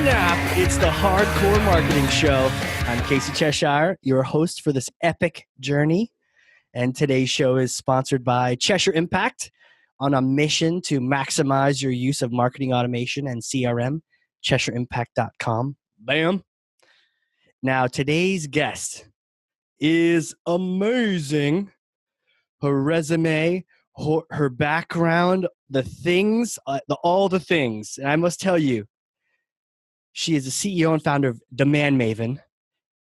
snap, it's the Hardcore Marketing Show. I'm Casey Cheshire, your host for this epic journey. And today's show is sponsored by Cheshire Impact on a mission to maximize your use of marketing automation and CRM, CheshireImpact.com. Bam. Now, today's guest is amazing. Her resume, her background, the things, all the things. And I must tell you, she is the CEO and founder of Demand Maven.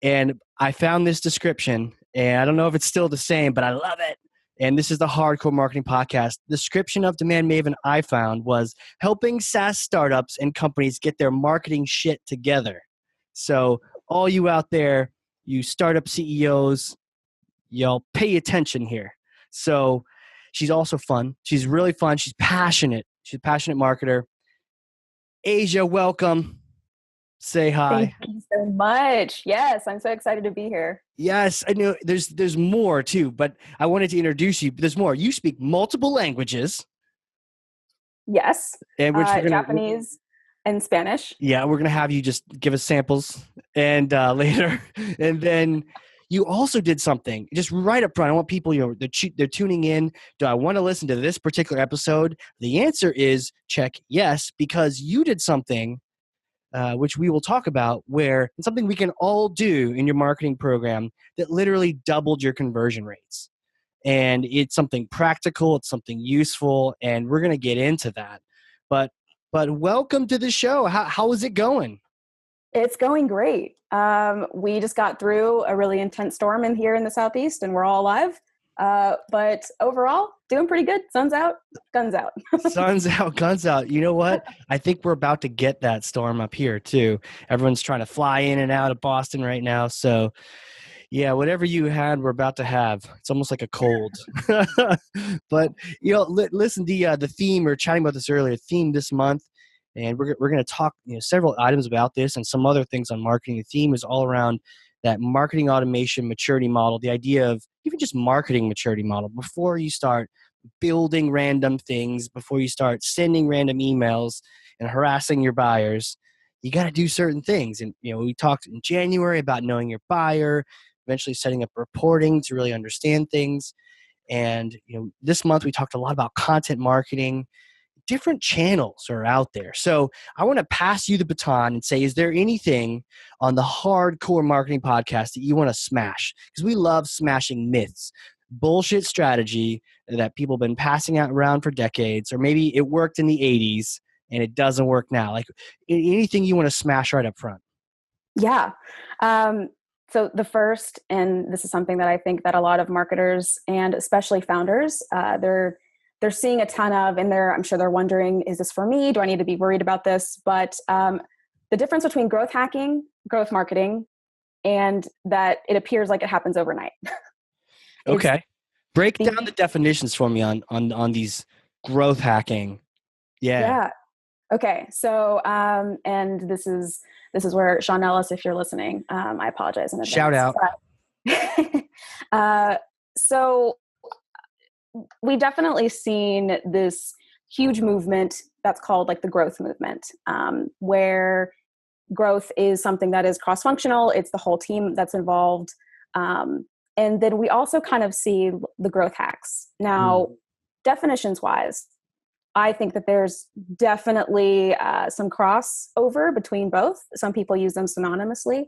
And I found this description, and I don't know if it's still the same, but I love it. And this is the Hardcore Marketing Podcast. The description of Demand Maven I found was helping SaaS startups and companies get their marketing shit together. So all you out there, you startup CEOs, y'all pay attention here. So she's also fun. She's really fun. She's passionate. She's a passionate marketer. Asia, welcome. Say hi. Thank you so much. Yes, I'm so excited to be here. Yes, I know there's more too, but I wanted to introduce you. There's more. You speak multiple languages. Yes, And Japanese and Spanish. Yeah, we're going to have you just give us samples and later. And then you also did something just right up front. I want people, they're tuning in. Do I want to listen to this particular episode? The answer is check yes, because you did something which we will talk about, where it's something we can all do in your marketing program that literally doubled your conversion rates. And it's something practical, it's something useful, and we're going to get into that. But welcome to the show. How is it going? It's going great. We just got through a really intense storm here in the Southeast, and we're all alive. But overall, doing pretty good. Sun's out, guns out. Sun's out, guns out. You know what? I think we're about to get that storm up here too. Everyone's trying to fly in and out of Boston right now. So yeah, whatever you had, we're about to have. It's almost like a cold. But listen, the theme, we were chatting about this earlier, theme this month, and we're going to talk several items about this and some other things on marketing. The theme is all around that marketing automation maturity model, the idea of even just marketing maturity model. Before you start building random things, before you start sending random emails and harassing your buyers, you got to do certain things. And we talked in January about knowing your buyer, eventually setting up reporting to really understand things. And this month we talked a lot about content marketing. Different channels are out there. So I want to pass you the baton and say, is there anything on the Hardcore Marketing Podcast that you want to smash? Because we love smashing myths, bullshit strategy that people have been passing out around for decades, or maybe it worked in the 80s and it doesn't work now. Like anything you want to smash right up front. Yeah. So the first, and this is something that I think that a lot of marketers and especially founders, they're seeing a ton of, and I'm sure they're wondering, is this for me? Do I need to be worried about this? But the difference between growth hacking, growth marketing, and that it appears like it happens overnight. Okay. Break down the definitions for me on these growth hacking. Yeah. Okay. So, and this is where Sean Ellis, if you're listening, I apologize in advance. Shout out. So we definitely seen this huge movement that's called like the growth movement, where growth is something that is cross-functional. It's the whole team that's involved. And then we also kind of see the growth hacks. Now, definitions wise, I think that there's definitely some crossover between both. Some people use them synonymously.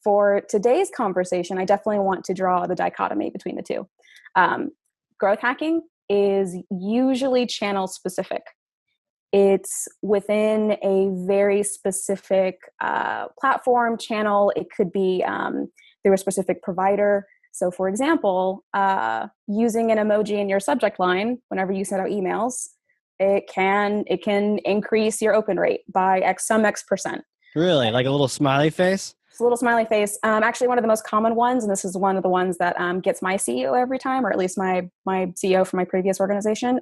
For today's conversation, I definitely want to draw the dichotomy between the two. Growth hacking is usually channel specific. It's within a very specific platform channel. It could be through a specific provider. So for example, using an emoji in your subject line, whenever you send out emails, it can increase your open rate by some X percent. Really? Like a little smiley face? It's a little smiley face. Actually, one of the most common ones, and this is one of the ones that gets my CEO every time, or at least my CEO from my previous organization.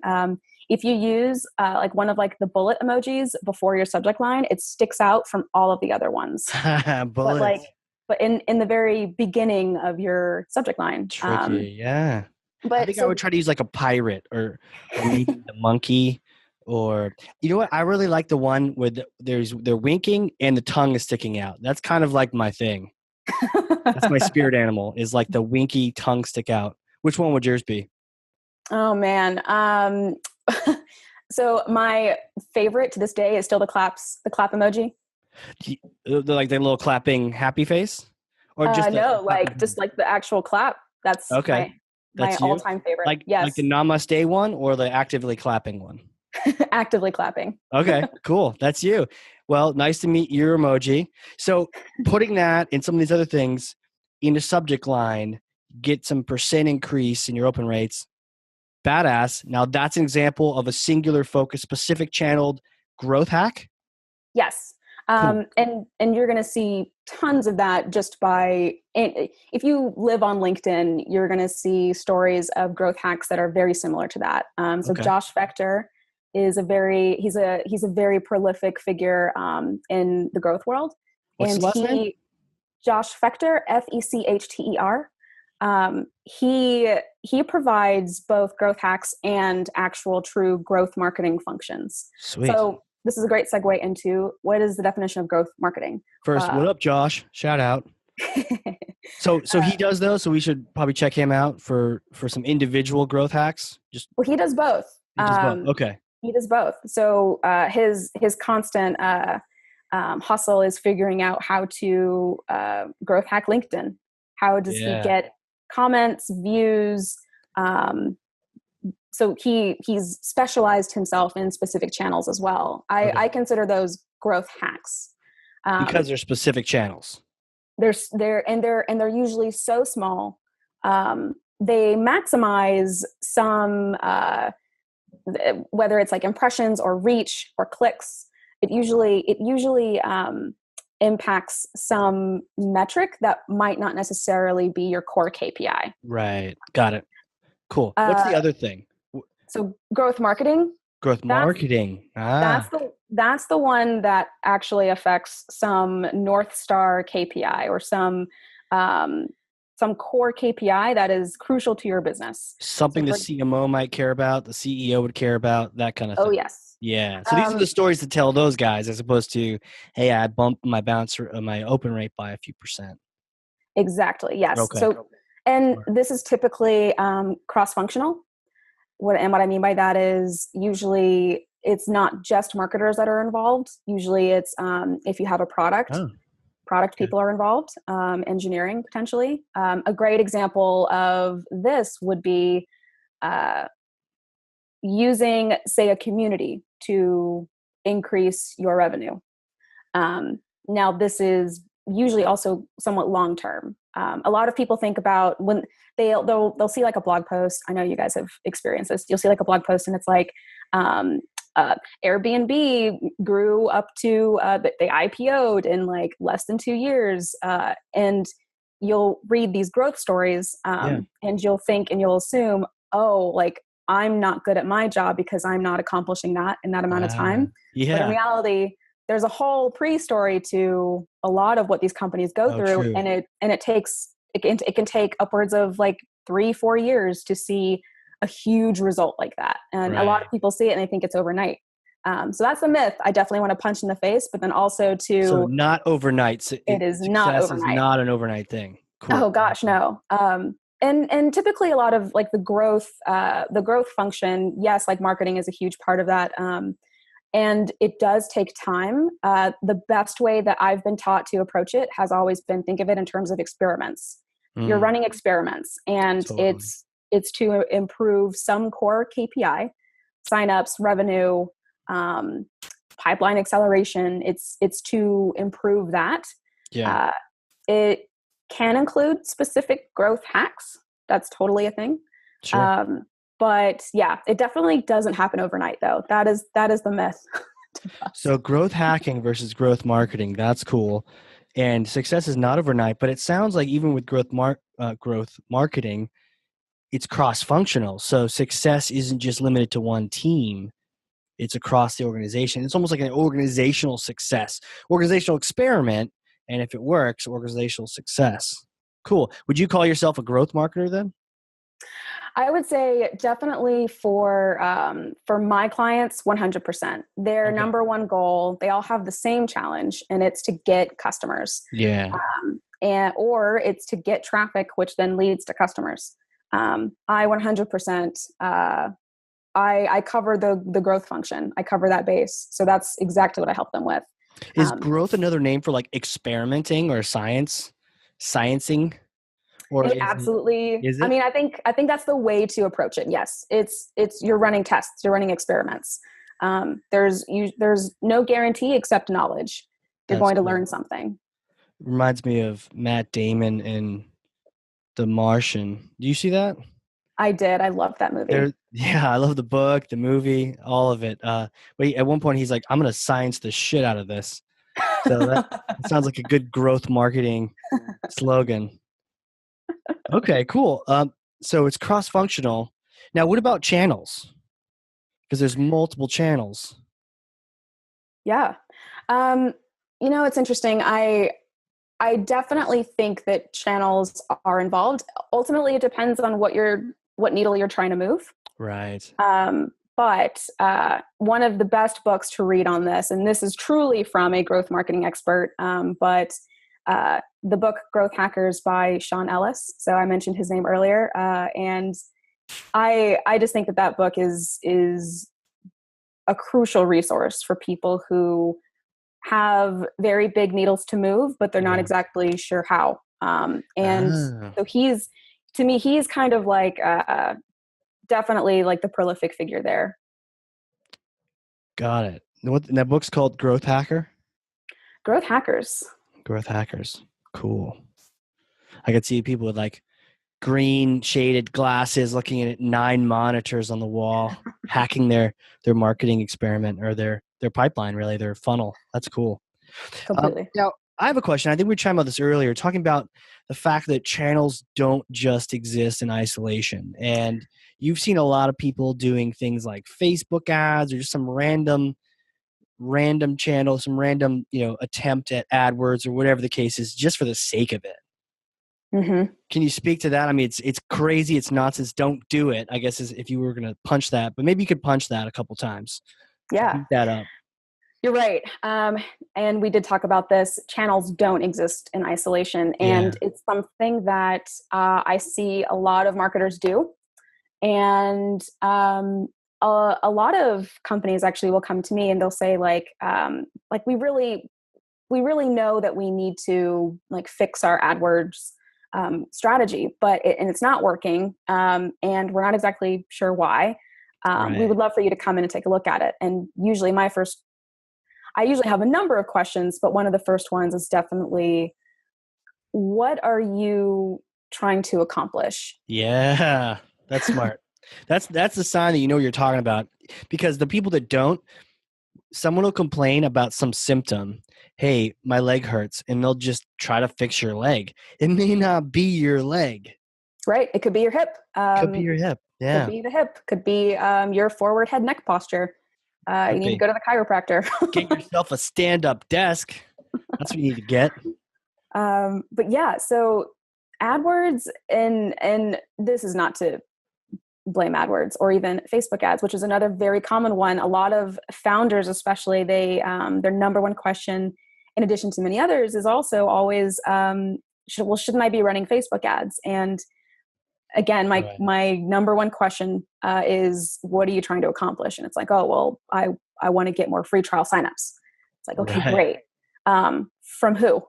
If you use like one of like the bullet emojis before your subject line, it sticks out from all of the other ones. But in the very beginning of your subject line. Tricky, yeah. But I think I would try to use like a pirate or maybe the monkey Or you know what? I really like the one where they're winking and the tongue is sticking out. That's kind of like my thing. That's my spirit animal is like the winky tongue stick out. Which one would yours be? Oh man. So my favorite to this day is still the clap emoji. Like the little clapping happy face, or just the No, clapping? like just like the actual clap. That's Okay, my that's you. all-time favorite. Like the Yes. namaste one or the actively clapping one. Actively clapping. Okay, cool. That's you. Well, nice to meet your emoji. So putting that and some of these other things in the subject line, get some percent increase in your open rates. Badass. Now that's an example of a singular focus, specific channeled growth hack. Yes. Cool. And you're going to see tons of that just by, if you live on LinkedIn, you're going to see stories of growth hacks that are very similar to that. So Okay. Josh Fector is he's a very prolific figure in the growth world. What's the And last name? Josh Fector, Fechter. He provides both growth hacks and actual true growth marketing functions. Sweet. So this is a great segue into what is the definition of growth marketing. First, what up, Josh? Shout out. So he does those. So we should probably check him out for some individual growth hacks. Just Well, he does both. he does both. Okay. He does both. So his constant hustle is figuring out how to growth hack LinkedIn. How does he Yeah. get comments, views? So he's specialized himself in specific channels as well. Okay. I consider those growth hacks Because they're specific channels. They're usually so small. They maximize some whether it's like impressions or reach or clicks. It usually impacts some metric that might not necessarily be your core KPI. Right. Got it. Cool. What's the other thing? So growth marketing. Growth marketing. That's the one that actually affects some North Star KPI or some core KPI that is crucial to your business. Something the CMO might care about, the CEO would care about, that kind of thing. Oh yes. Yeah. So these are the stories to tell those guys, as opposed to, hey, I bumped my my open rate by a few percent. Exactly. Yes. Okay. So, and this is typically cross-functional. What I mean by that is usually it's not just marketers that are involved. Usually it's if you have a product, people are involved, engineering potentially. A great example of this would be using, say, a community to increase your revenue. Now, this is usually also somewhat long term. A lot of people think about when they'll see like a blog post. I know you guys have experienced this. You'll see like a blog post and it's like Airbnb grew up to they IPO'd in like less than 2 years, and you'll read these growth stories and you'll think and you'll assume, oh, like I'm not good at my job because I'm not accomplishing that in that amount of time. Yeah. But in reality, there's a whole pre-story to a lot of what these companies go through. True. And it can take upwards of like 3-4 years to see a huge result like that. And a lot of people see it and they think it's overnight. So that's the myth I definitely want to punch in the face, but then also So not overnight. So it is not overnight. Success is not an overnight thing. Cool. Oh gosh, no. And typically a lot of like the growth function, yes, like marketing is a huge part of that. And it does take time. The best way that I've been taught to approach it has always been, think of it in terms of experiments. You're running experiments, and it's to improve some core KPI, signups, revenue, pipeline acceleration. It's to improve that. Yeah. It can include specific growth hacks. That's totally a thing. Sure. But yeah, it definitely doesn't happen overnight though. That is the myth. So growth hacking versus growth marketing, that's cool. And success is not overnight, but it sounds like even with growth marketing, it's cross-functional. So success isn't just limited to one team. It's across the organization. It's almost like an organizational success, organizational experiment. And if it works, organizational success. Cool. Would you call yourself a growth marketer then? I would say definitely for my clients, 100%. Their Okay. number one goal, they all have the same challenge, and it's to get customers, Yeah. and or it's to get traffic, which then leads to customers. I 100%. I cover the growth function. I cover that base, so that's exactly what I help them with. Is growth another name for like experimenting or sciencing, or It absolutely. is I it? mean, I think that's the way to approach it. Yes, it's you're running tests, you're running experiments. There's no guarantee except knowledge. You're That's going to cool. learn something. Reminds me of Matt Damon in The Martian. Do you see that? I did. I loved that movie. There, yeah, I love the book, the movie, all of it. But at one point he's like, "I'm gonna science the shit out of this." So that it sounds like a good growth marketing slogan. Okay, cool. So it's cross-functional. Now, what about channels? Because there's multiple channels. Yeah. Um, it's interesting. I definitely think that channels are involved. Ultimately, it depends on what needle you're trying to move. Right. But one of the best books to read on this, and this is truly from a growth marketing expert, but the book Growth Hackers by Sean Ellis. So I mentioned his name earlier, and I just think that book is a crucial resource for people who have very big needles to move, but they're not Yeah. exactly sure how. And Ah, so to me, he's kind of like definitely like the prolific figure there. got it. And that book's called Growth Hacker? Growth Hackers. Growth Hackers. Cool. I could see people with like green shaded glasses looking at 9 monitors on the wall, hacking their marketing experiment or their pipeline, really, their funnel. That's cool. Completely. Now, I have a question. I think we were talking about this earlier, talking about the fact that channels don't just exist in isolation. And you've seen a lot of people doing things like Facebook ads or just some random channel, some random, attempt at AdWords or whatever the case is, just for the sake of it. Hmm. Can you speak to that? I mean, it's crazy. It's nonsense. Don't do it, I guess, is if you were going to punch that. But maybe you could punch that a couple times to Yeah, beat that up. you're right. And we did talk about this. Channels don't exist in isolation. Yeah. And it's something that I see a lot of marketers do. And a lot of companies actually will come to me and they'll say like we really know that we need to like fix our AdWords strategy, and it's not working, and we're not exactly sure why. We Right. would love for you to come in and take a look at it. And I usually have a number of questions, but one of the first ones is definitely, what are you trying to accomplish? Yeah. That's smart. That's the sign that you know what you're talking about. Because the people that don't, someone will complain about some symptom. Hey, my leg hurts, and they'll just try to fix your leg. It may not be your leg. Right? It could be your hip. Could be your hip. Could Yeah. be the hip. Could be your forward head neck posture. You Could need to be. go to the chiropractor. Get yourself a stand-up desk. That's what you need to get. But yeah, so AdWords, and this is not to blame AdWords or even Facebook ads, which is another very common one. A lot of founders, especially, their number one question, in addition to many others, is also always, shouldn't I be running Facebook ads? And again, my Right. my number one question is, what are you trying to accomplish? And it's like, oh well, I want to get more free trial signups. It's like, okay, Right. great. From who?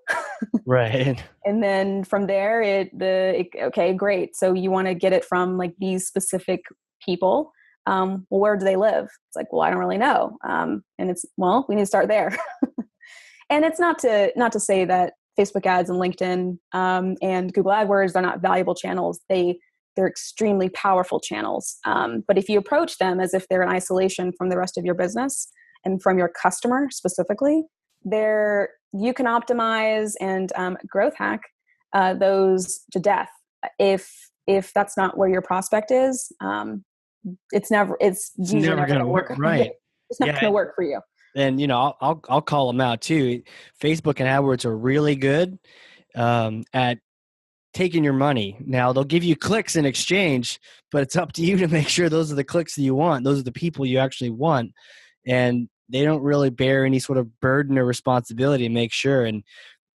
Right. And then from there, okay, great. So you want to get it from like these specific people. Well, where do they live? It's like, well, I don't really know. And it's, well, we need to start there. And it's not to say that Facebook ads and LinkedIn and Google AdWords are not valuable channels. They're extremely powerful channels. But if you approach them as if they're in isolation from the rest of your business and from your customer specifically, you can optimize and growth hack those to death. If that's not where your prospect is, it's It's usually never never gonna going to work. work. Right. It's not Yeah. going to work for you. And I'll call them out too. Facebook and AdWords are really good at taking your money. Now they'll give you clicks in exchange, but it's up to you to make sure those are the clicks that you want. Those are the people you actually want. And they don't really bear any sort of burden or responsibility to make sure.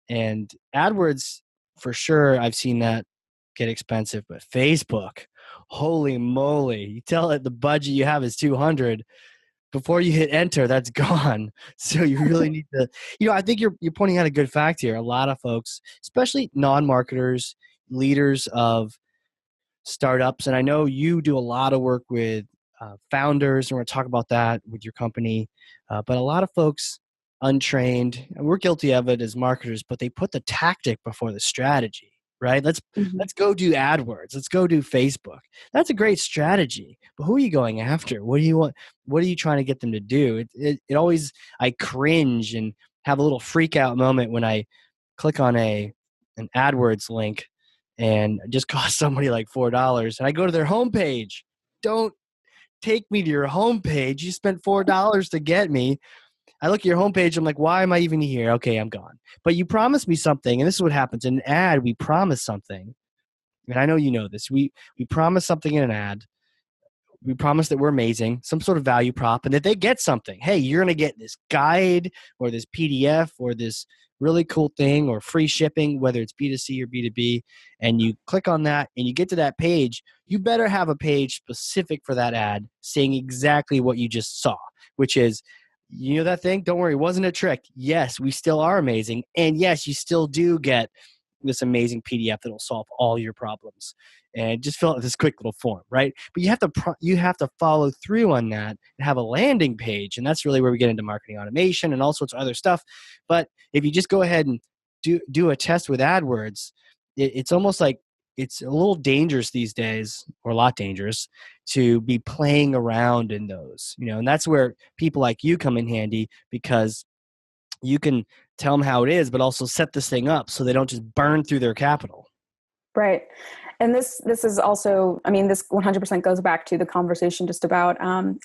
And AdWords, for sure, I've seen that get expensive, but Facebook, holy moly, you tell it the budget you have is 200, before you hit enter, that's gone. So you really need to, I think you're pointing out a good fact here. A lot of folks, especially non-marketers, leaders of startups, and I know you do a lot of work with founders, and we're going to talk about that with your company. But a lot of folks, untrained, and we're guilty of it as marketers, but they put the tactic before the strategy. Right? Let's go do AdWords. Let's go do Facebook. That's a great strategy, but who are you going after? What do you want? What are you trying to get them to do? It always, I cringe and have a little freak out moment when I click on an AdWords link and it just cost somebody like $4, and I go to their homepage. Don't take me to your homepage. You spent $4 to get me. I look at your homepage. I'm like, why am I even here? Okay, I'm gone. But you promised me something, and this is what happens in an ad. We promise something, and I know you know this. We promise something in an ad. We promise that we're amazing, some sort of value prop, and that they get something. Hey, you're going to get this guide or this PDF or this really cool thing or free shipping, whether it's B2C or B2B, and you click on that and you get to that page. You better have a page specific for that ad saying exactly what you just saw, which is, you know that thing? Don't worry, it wasn't a trick. Yes, we still are amazing. And yes, you still do get this amazing PDF that'll solve all your problems. And just fill out this quick little form, right? But you have to follow through on that and have a landing page, and that's really where we get into marketing automation and all sorts of other stuff. But if you just go ahead and do a test with AdWords, it's almost like it's a little dangerous these days, or a lot dangerous, to be playing around in those, and that's where people like you come in handy, because you can tell them how it is, but also set this thing up so they don't just burn through their capital. Right. And this is also, I mean, this 100% goes back to the conversation just about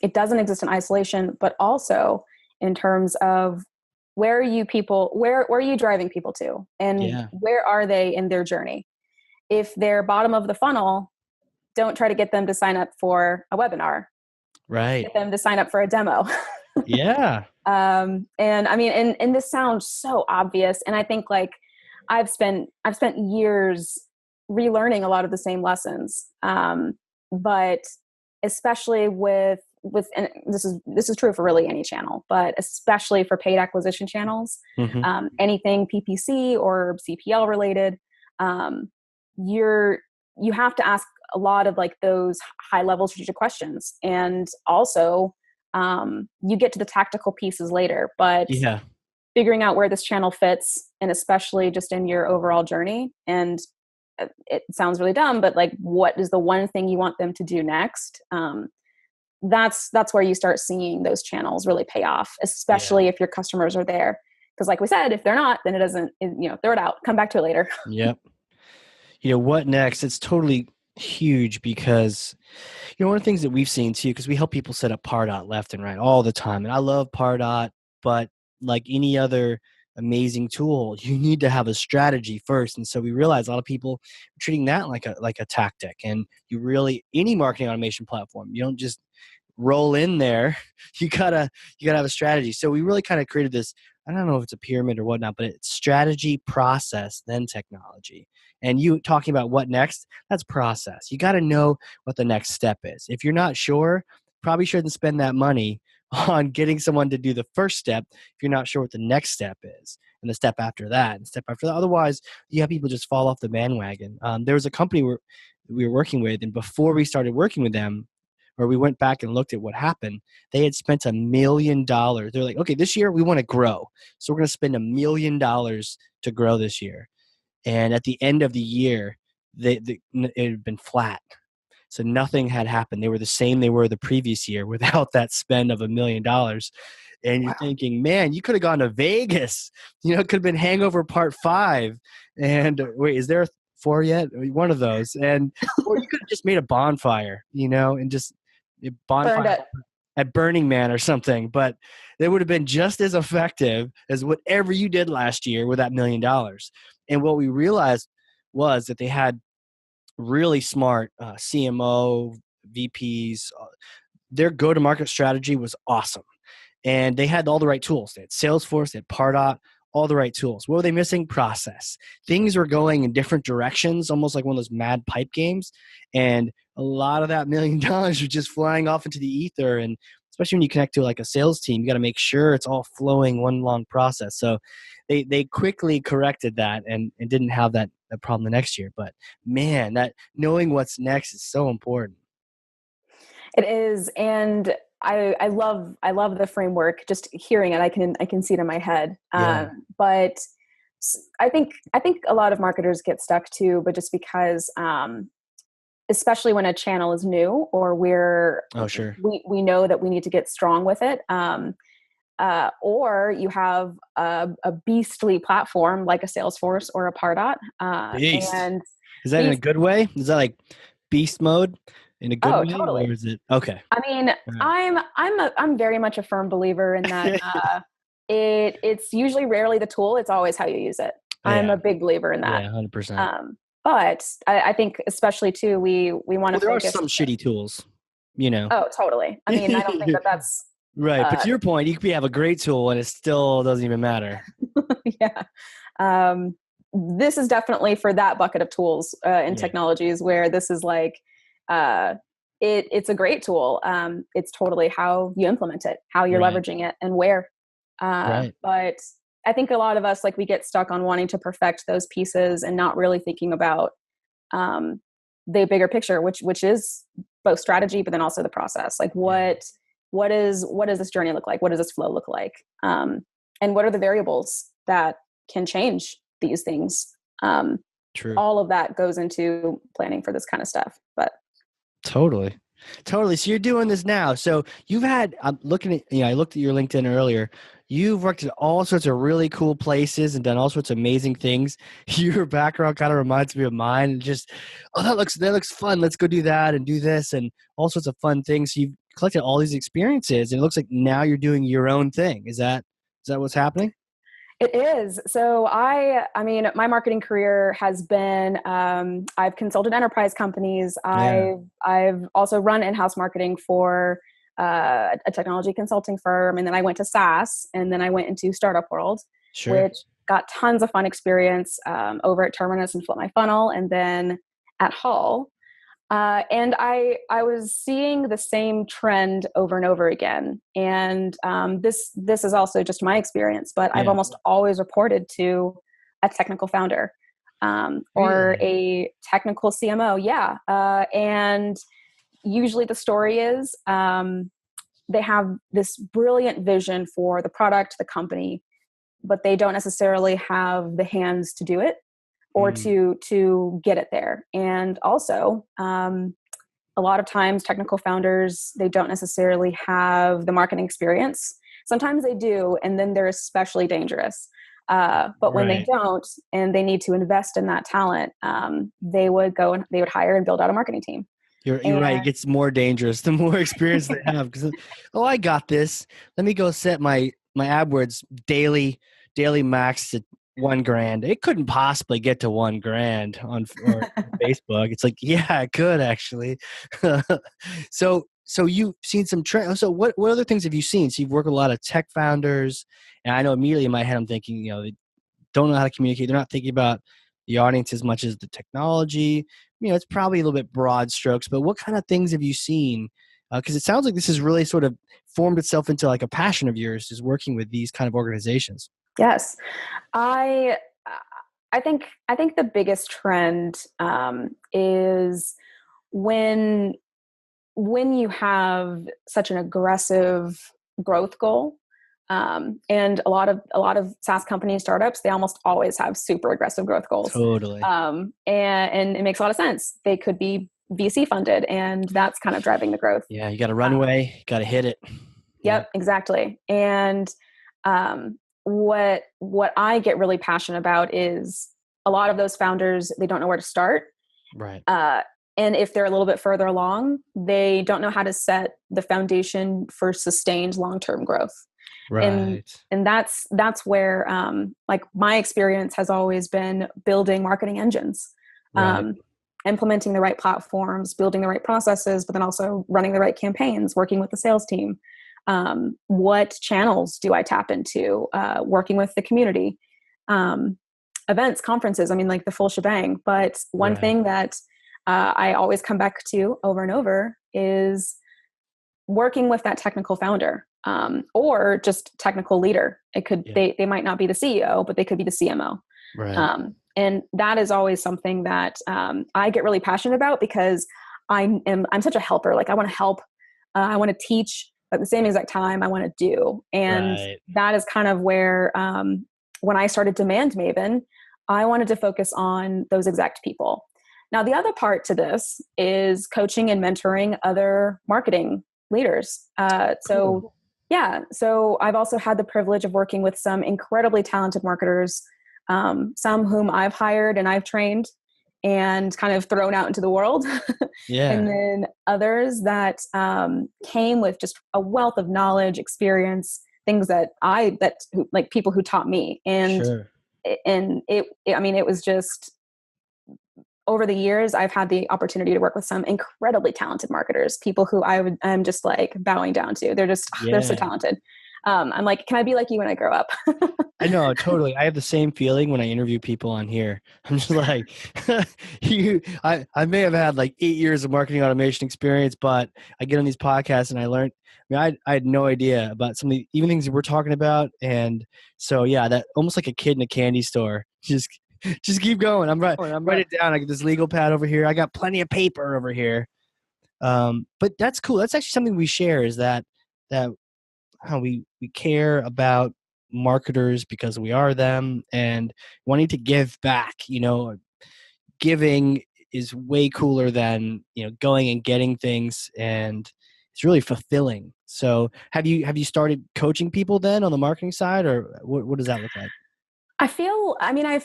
it doesn't exist in isolation, but also in terms of where are you driving people to, and where are they in their journey? If they're bottom of the funnel, don't try to get them to sign up for a webinar. Right. Get them to sign up for a demo. Yeah. And I mean, and this sounds so obvious. And I think like I've spent years relearning a lot of the same lessons. But especially with, and this is true for really any channel, but especially for paid acquisition channels, anything PPC or CPL related, you have to ask a lot of like those high level strategic questions. And also, you get to the tactical pieces later, but figuring out where this channel fits, and especially just in your overall journey. And it sounds really dumb, but like, what is the one thing you want them to do next? That's where you start seeing those channels really pay off, especially if your customers are there. Because like we said, if they're not, then it doesn't, throw it out, come back to it later. Yep. What next? It's totally huge, because one of the things that we've seen too, because we help people set up Pardot left and right all the time, and I love Pardot, but like any other amazing tool, you need to have a strategy first. And so we realize a lot of people are treating that like a tactic. And you really, any marketing automation platform, you don't just roll in there. You gotta have a strategy. So we really kind of created this, I don't know if it's a pyramid or whatnot, but it's strategy, process, then technology. And you talking about what next, that's process. You got to know what the next step is. If you're not sure, probably shouldn't spend that money on getting someone to do the first step if you're not sure what the next step is, and the step after that, and step after that. Otherwise, you have people just fall off the bandwagon. There was a company we were working with, and before we started working with them, or we went back and looked at what happened, they had spent $1 million. They're like, okay, this year we want to grow, so we're going to spend $1 million to grow this year. And at the end of the year, it had been flat. So nothing had happened. They were the same they were the previous year without that spend of $1 million. And you're thinking, man, you could have gone to Vegas. It could have been Hangover Part 5. And wait, is there 4 yet? One of those. And or you could have just made a bonfire, and just bonfire at Burning Man or something. But they would have been just as effective as whatever you did last year with that $1 million. And what we realized was that they had really smart CMO, VPs. Their go-to-market strategy was awesome. And they had all the right tools. They had Salesforce, they had Pardot, all the right tools. What were they missing? Process. Things were going in different directions, almost like one of those mad pipe games. And a lot of that $1 million was just flying off into the ether. And especially when you connect to like a sales team, you got to make sure it's all flowing one long process. So they quickly corrected that and didn't have that problem the next year. But man, that knowing what's next is so important. It is, and I love the framework. Just hearing it, I can see it in my head. Yeah. But I think a lot of marketers get stuck too, but just because, especially when a channel is new or Oh, sure. we know that we need to get strong with it. Or you have a beastly platform like a Salesforce or a Pardot, Beast. and Is that in a beast. good way? Is that like beast mode in a good Oh, way, or totally. is it okay? I mean, All right. I'm very much a firm believer in that. It's usually rarely the tool; it's always how you use it. I'm Yeah, a big believer in that. yeah, 100%. But I think, especially too, we want Well, to there are focus. some shitty tools, you know. Oh, totally. I mean, I don't think that that's Right, but uh, to your point, you could have a great tool and it still doesn't even matter. yeah. Um, this is definitely for that bucket of tools and Yeah, technologies where this is like, uh, it's a great tool. It's totally how you implement it, how you're right, leveraging it, and where. right. But I think a lot of us, like, we get stuck on wanting to perfect those pieces and not really thinking about um, the bigger picture, which is both strategy, but then also the process. Like, Yeah, what does this journey look like? What does this flow look like? And what are the variables that can change these things? Um, true. all of that goes into planning for this kind of stuff. But Totally. Totally. So you're doing this now. So you've had, I'm looking at, I looked at your LinkedIn earlier. You've worked at all sorts of really cool places and done all sorts of amazing things. Your background kind of reminds me of mine. And just, oh, that looks fun. Let's go do that and do this and all sorts of fun things. You've collected all these experiences and it looks like now you're doing your own thing. Is that what's happening? it is. So I mean, my marketing career has been, I've consulted enterprise companies. Yeah, I've also run in-house marketing for a technology consulting firm. And then I went to SaaS, and then I went into startup world, sure. which got tons of fun experience over at Terminus and Flip My Funnel, and then at Hull. And I was seeing the same trend over and over again. And this is also just my experience, but I've Yeah. almost always reported to a technical founder or Really? a technical CMO. Yeah, and usually the story is they have this brilliant vision for the product, the company, but they don't necessarily have the hands to do it or Mm, to get it there. And also, a lot of times technical founders, they don't necessarily have the marketing experience. Sometimes they do, and then they're especially dangerous. But when they right. don't, and they need to invest in that talent, they would go and they would hire and build out a marketing team. You're right. It And gets more dangerous the more experience they have. Because oh, I got this. Let me go set my AdWords daily max to 1 grand. It couldn't possibly get to 1 grand or Facebook. It's like yeah, it could actually. So you've seen some trend. So what other things have you seen? So you've worked with a lot of tech founders, and I know immediately in my head I'm thinking they don't know how to communicate. They're not thinking about the audience as much as the technology. It's probably a little bit broad strokes, but what kind of things have you seen? Because it sounds like this has really sort of formed itself into like a passion of yours, is working with these kind of organizations. yes, I I think the biggest trend is when when you have such an aggressive growth goal, and a lot of SaaS companies, startups, they almost always have super aggressive growth goals, Totally. and it makes a lot of sense. They could be VC funded, and that's kind of driving the growth. Yeah, you got a Uh, runway, got to hit it. Yeah, yep, exactly. And what I get really passionate about is a lot of those founders, they don't know where to start. right, Uh, and if they're a little bit further along, they don't know how to set the foundation for sustained long-term growth. And right. and that's where like my experience has always been building marketing engines. Right. Implementing the right platforms, building the right processes, but then also running the right campaigns, working with the sales team. What channels do I tap into? Working with the community, events, conferences, I mean, like the full shebang. But one Right. thing that I always come back to over and over is working with that technical founder, or just technical leader. It could, Yeah. they might not be the CEO, but they could be the CMO. Right. And that is always something that I get really passionate about, because I'm such a helper. Like I want to help, I want to teach, but at the same exact time I want to do. And Right. that is kind of where, when I started Demand Maven, I wanted to focus on those exact people. Now, the other part to this is coaching and mentoring other marketing leaders. Cool. So I've also had the privilege of working with some incredibly talented marketers, some whom I've hired and I've trained and kind of thrown out into the world. Yeah. And then others that came with just a wealth of knowledge, experience, things like people who taught me. Sure. I mean, it was just, over the years, I've had the opportunity to work with some incredibly talented marketers, people who I'm just like bowing down to. They're so Yeah. talented. I'm like, can I be like you when I grow up? I know, totally. I have the same feeling when I interview people on here. I'm just like, I may have had like 8 years of marketing automation experience, but I get on these podcasts and I learned, I had no idea about some of the even things we're talking about. And so, yeah, that almost like a kid in a candy store. Just keep going. Write it down. I got this legal pad over here. I got plenty of paper over here. But that's cool. That's actually something we share, is that how we care about marketers because we are them, and wanting to give back. Giving is way cooler than going and getting things, and it's really fulfilling. So have you started coaching people then on the marketing side, or what does that look like? I mean, I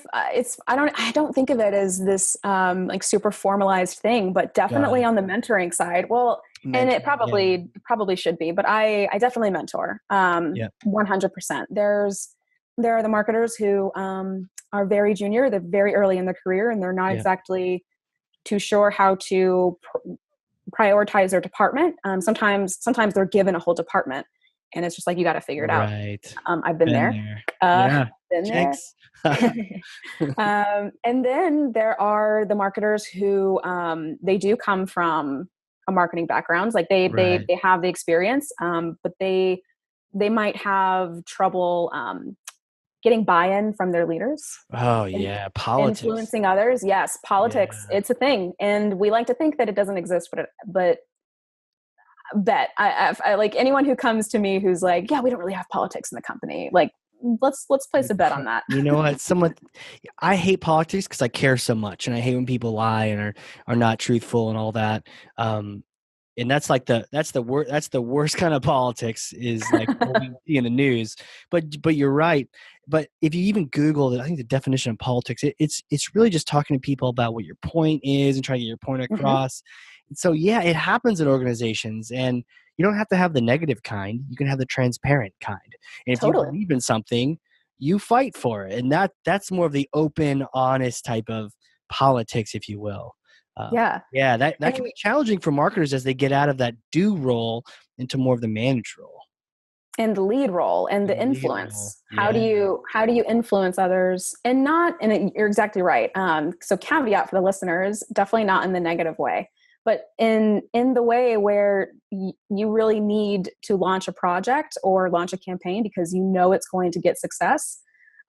don't think of it as this, like super formalized thing, but Got definitely it. on the mentoring side. Well, and it Mentoring, yeah. probably should be, but I definitely mentor, Yeah. 100%. There are the marketers who, are very junior, they're very early in their career, and they're not Yeah. exactly too sure how to prioritize their department. Sometimes they're given a whole department, and it's just like, you got to figure it out. Right. I've been Been there. there. Uh, Yeah. been there. Jinx. And then there are the marketers who, they do come from a marketing background, like Right. they have the experience, but they might have trouble getting buy-in from their leaders, Oh in, yeah, politics. influencing others. Yes, politics, Yeah. it's a thing, and we like to think that it doesn't exist, but bet I like anyone who comes to me who's like, yeah, we don't really have politics in the company, like, let's place a bet on that. You know what? I hate politics because I care so much, and I hate when people lie and are not truthful and all that. And that's the worst kind of politics, is like what we see in the news. But you're right. But if you even Google it, I think the definition of politics, it's really just talking to people about what your point is and trying to get your point Hmm. across. And so yeah, it happens in organizations, and you don't have to have the negative kind. You can have the transparent kind. And if you Totally. believe in something, you fight for it, and that's more of the open, honest type of politics, if you will. Yeah. Yeah, that can And be challenging for marketers as they get out of that do role into more of the manage role the lead role and and the the lead role. influence. Yeah, How do you influence others, and not, you're exactly right. So caveat for the listeners, definitely not in the negative way, but in the way where you really need to launch a project or launch a campaign because you know it's going to get success.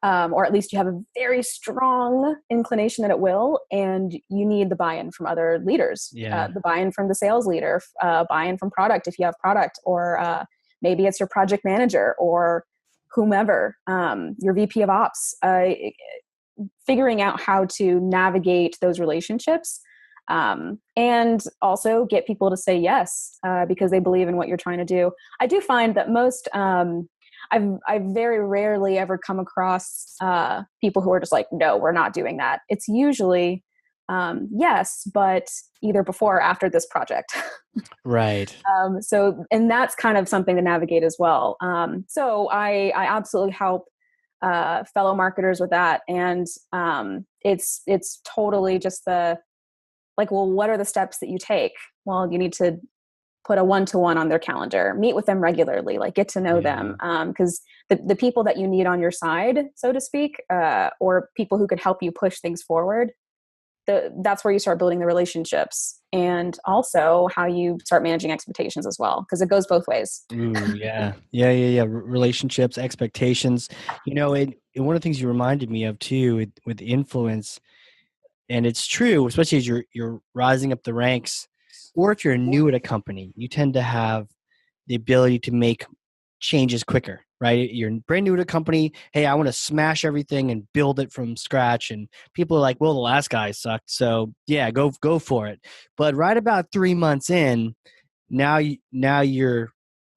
Or at least you have a very strong inclination that it will, and you need the buy-in from other leaders, yeah, the buy-in from the sales leader, buy-in from product if you have product, or maybe it's your project manager or whomever, your VP of ops, figuring out how to navigate those relationships, and also get people to say yes, because they believe in what you're trying to do. I do find that most, I've very rarely ever come across people who are just like, no, we're not doing that. It's usually yes, but either before or after this project. right. And that's kind of something to navigate as well. So I absolutely help fellow marketers with that. And it's totally just the, like, well, what are the steps that you take? Well, you need to put a one-to-one on their calendar, meet with them regularly, like get to know them. Because the people that you need on your side, so to speak, or people who could help you push things forward, that's where you start building the relationships, and also how you start managing expectations as well, because it goes both ways. Ooh, yeah. Relationships, expectations. And one of the things you reminded me of too with influence, and it's true, especially as you're rising up the ranks, or if you're new at a company, you tend to have the ability to make changes quicker, right? You're brand new at a company. Hey, I want to smash everything and build it from scratch. And people are like, well, the last guy sucked. So yeah, go for it. But right about 3 months in,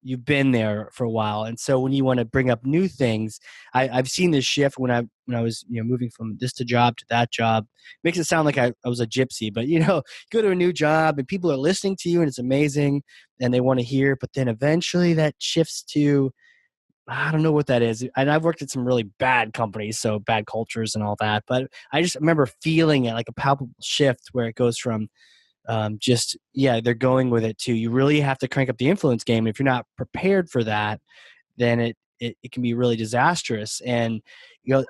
you've been there for a while, and so when you want to bring up new things, I've seen this shift when I was moving from this to job to that job. Makes it sound like I was a gypsy, but go to a new job and people are listening to you and it's amazing and they want to hear, but then eventually that shifts to, I don't know what that is. And I've worked at some really bad companies, so bad cultures and all that, but I just remember feeling it, like a palpable shift where it goes from they're going with it too. You really have to crank up the influence game. If you're not prepared for that, then it can be really disastrous. And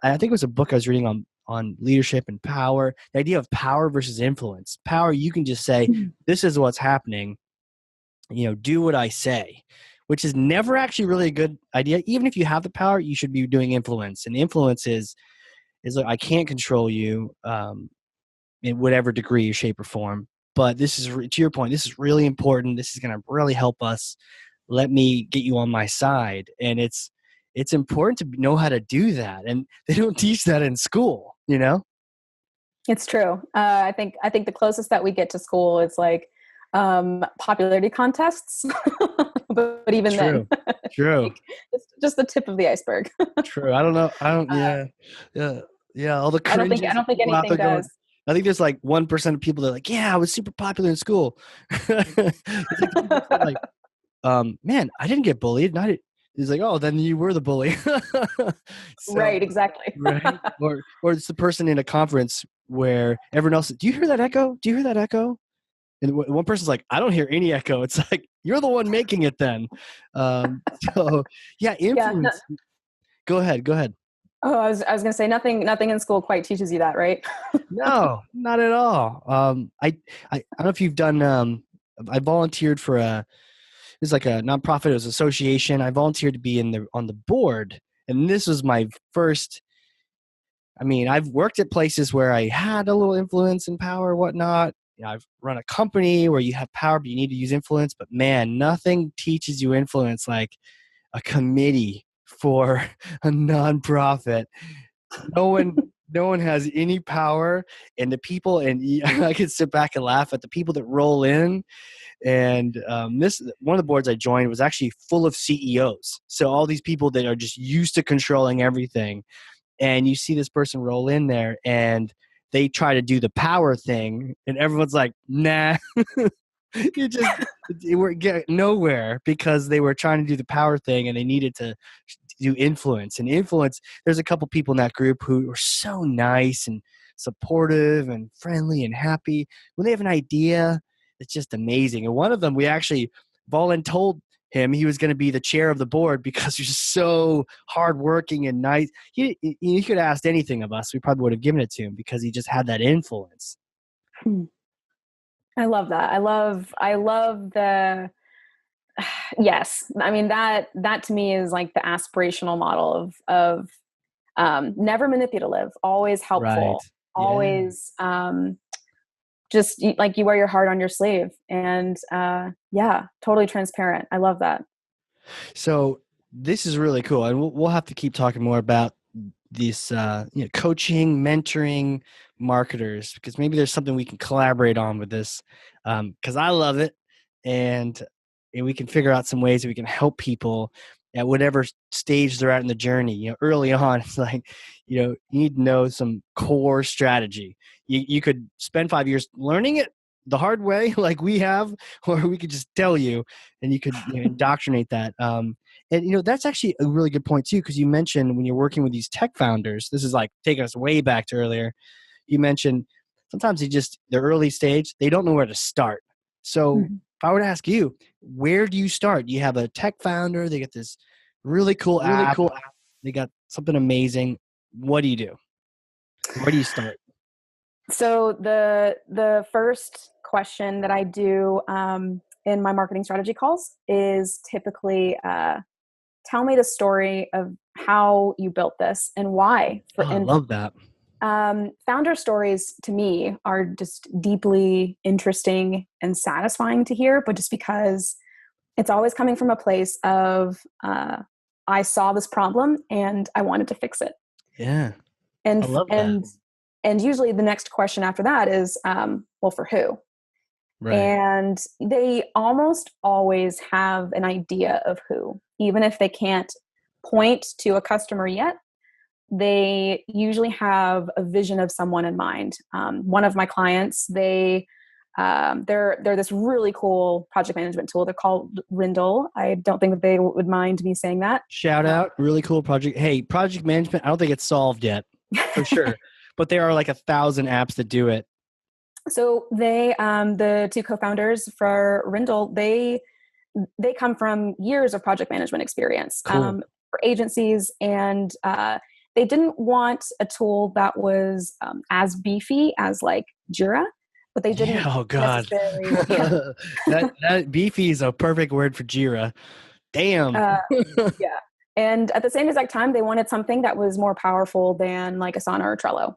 I think it was a book I was reading on leadership and power. The idea of power versus influence. Power, you can just say, "This is what's happening." Do what I say, which is never actually really a good idea. Even if you have the power, you should be doing influence. And influence is like, I can't control you in whatever degree, shape, or form. But this is, to your point, this is really important. This is going to really help us. Let me get you on my side. And it's important to know how to do that. And they don't teach that in school. It's true. I think the closest that we get to school is like popularity contests, but even True. then, True. like, it's just the tip of the iceberg. True. I don't know. I don't, uh, yeah. Yeah. Yeah. All the I don't think I cringes of don't think people out anything there going, does. I think there's like 1% of people that are like, yeah, I was super popular in school. It's like the people that say like, man, I didn't get bullied. And I did. He's like, oh, then you were the bully. So, Right, exactly. right. Or it's the person in a conference where everyone else, do you hear that echo? Do you hear that echo? And one person's like, I don't hear any echo. It's like, you're the one making it then. So yeah, Yeah. No, influence. Go ahead. Go ahead. oh, I was going to say nothing in school quite teaches you that, right? No, not at all. I don't know if you've done, I volunteered for it's like a nonprofit, it was an association. I volunteered to be on the board. And this was my first, I mean, I've worked at places where I had a little influence and power, whatnot. I've run a company where you have power, but you need to use influence. But man, nothing teaches you influence like a committee for a nonprofit. No one has any power, and the people, and I can sit back and laugh at the people that roll in. And this one of the boards I joined was actually full of CEOs. So all these people that are just used to controlling everything, and you see this person roll in there, and they try to do the power thing, and everyone's like, "Nah." You were get nowhere because they were trying to do the power thing, and they needed to do influence. And influence, there's a couple people in that group who are so nice and supportive and friendly and happy. When they have an idea, it's just amazing. And one of them, we actually, Volin told him he was going to be the chair of the board because he's so hardworking and nice. He could have asked anything of us. We probably would have given it to him because he just had that influence. I love that. I love the, yes. I mean, that to me is like the aspirational model of never manipulative, always Right. helpful, Yeah. always just like you wear your heart on your sleeve, and yeah, totally transparent. I love that. So this is really cool, and we'll have to keep talking more about this, coaching, mentoring marketers, because maybe there's something we can collaborate on with this, because I love it, and we can figure out some ways that we can help people at whatever stage they're at in the journey. Early on, it's like, you need to know some core strategy. You could spend 5 years learning it, the hard way like we have, or we could just tell you and you could indoctrinate that. And that's actually a really good point too, because you mentioned when you're working with these tech founders, this is like taking us way back to earlier. You mentioned sometimes they're early stage, they don't know where to start. So if I were to ask you, where do you start? You have a tech founder, they get this really cool app, they got something amazing. What do you do? Where do you start? So the first question that I do in my marketing strategy calls is typically tell me the story of how you built this and why. I love that. Founder stories to me are just deeply interesting and satisfying to hear, but just because it's always coming from a place of I saw this problem and I wanted to fix it. Yeah, And I love that. and usually the next question after that is, well, for who? Right. And they almost always have an idea of who, even if they can't point to a customer yet. They usually have a vision of someone in mind. One of my clients, they're this really cool project management tool. They're called Rindle. I don't think that they would mind me saying that. Shout out, really cool project. Hey, project management, I don't think it's solved yet, for sure. But there are like 1,000 apps that do it. So the two co-founders for Rindle, they come from years of project management experience Cool. for agencies, and they didn't want a tool that was as beefy as like Jira, but they didn't Yeah, oh God. necessarily. Yeah, that beefy is a perfect word for Jira. Damn. yeah. And at the same exact time, they wanted something that was more powerful than like Asana or Trello.